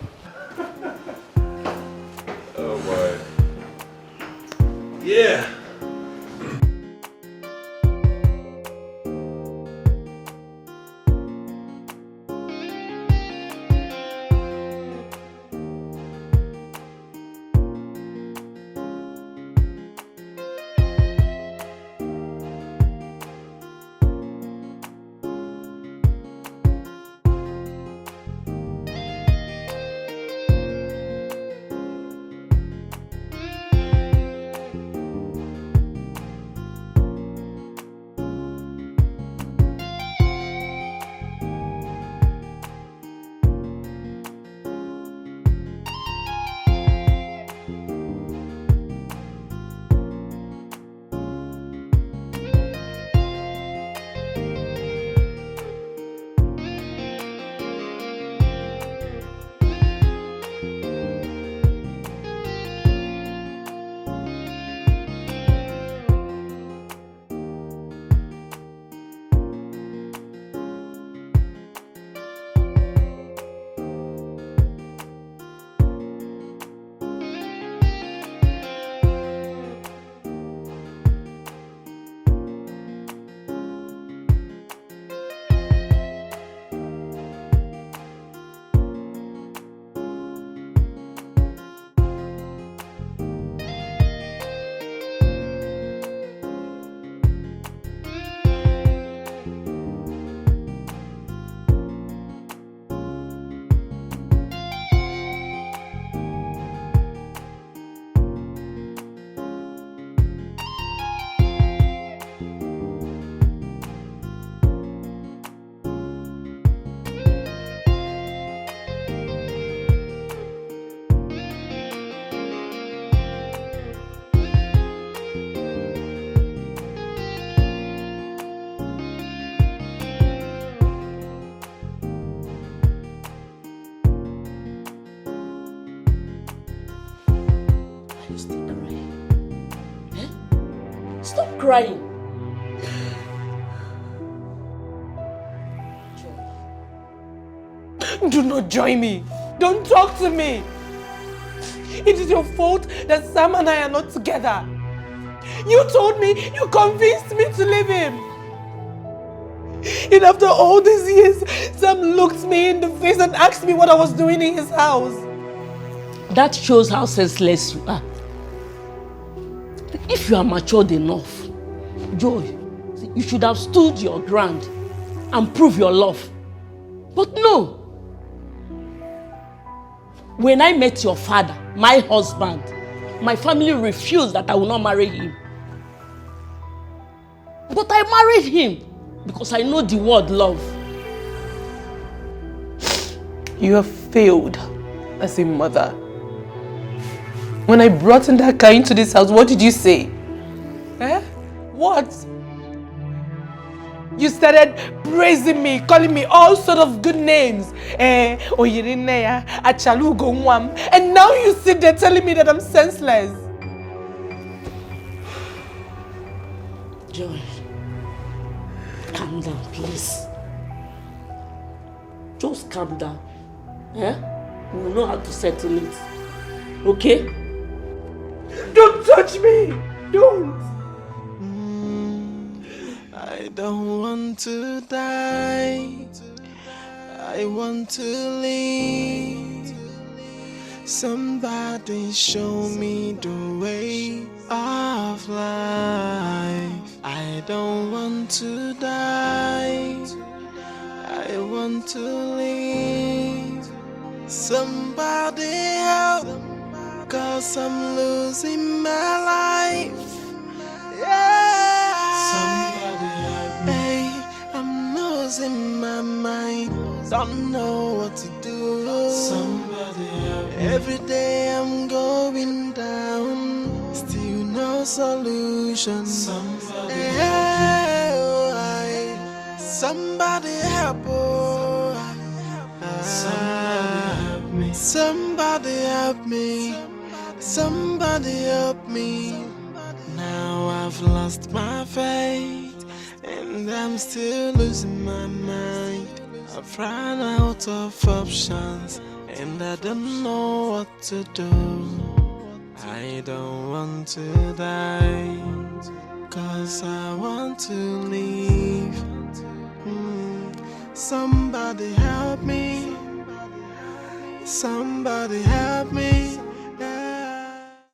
Oh boy. Yeah. Stop crying. Do not join me. Don't talk to me. It is your fault that Sam and I are not together. You told me, you convinced me to leave him. And after all these years, Sam looked me in the face and asked me what I was doing in his house. That shows how senseless you are. If you are matured enough, Joy, you should have stood your ground and proved your love. But no. When I met your father, my husband, my family refused that I will not marry him. But I married him because I know the word love. You have failed as a mother. When I brought in that guy into this house, what did you say? Eh? What? You started praising me, calling me all sort of good names. And now you sit there telling me that I'm senseless. Joy, calm down, please. Just calm down. Eh? We will know how to settle it. Okay? Don't touch me! Don't! I don't want to die. I want to live. Somebody show me the way of life. I don't want to die. I want to live. Somebody help, 'cause I'm losing my life. Yeah. Somebody help me. Hey, I'm losing my mind. Don't know what to do. Somebody help me. Every day I'm going down. Still no solution. Somebody help me. Somebody help. Somebody help me. Somebody help me. Somebody help me. Now I've lost my faith, and I'm still losing my mind. I've run out of options, and I don't know what to do. I don't want to die, 'cause I want to live. Somebody help me. Somebody help me.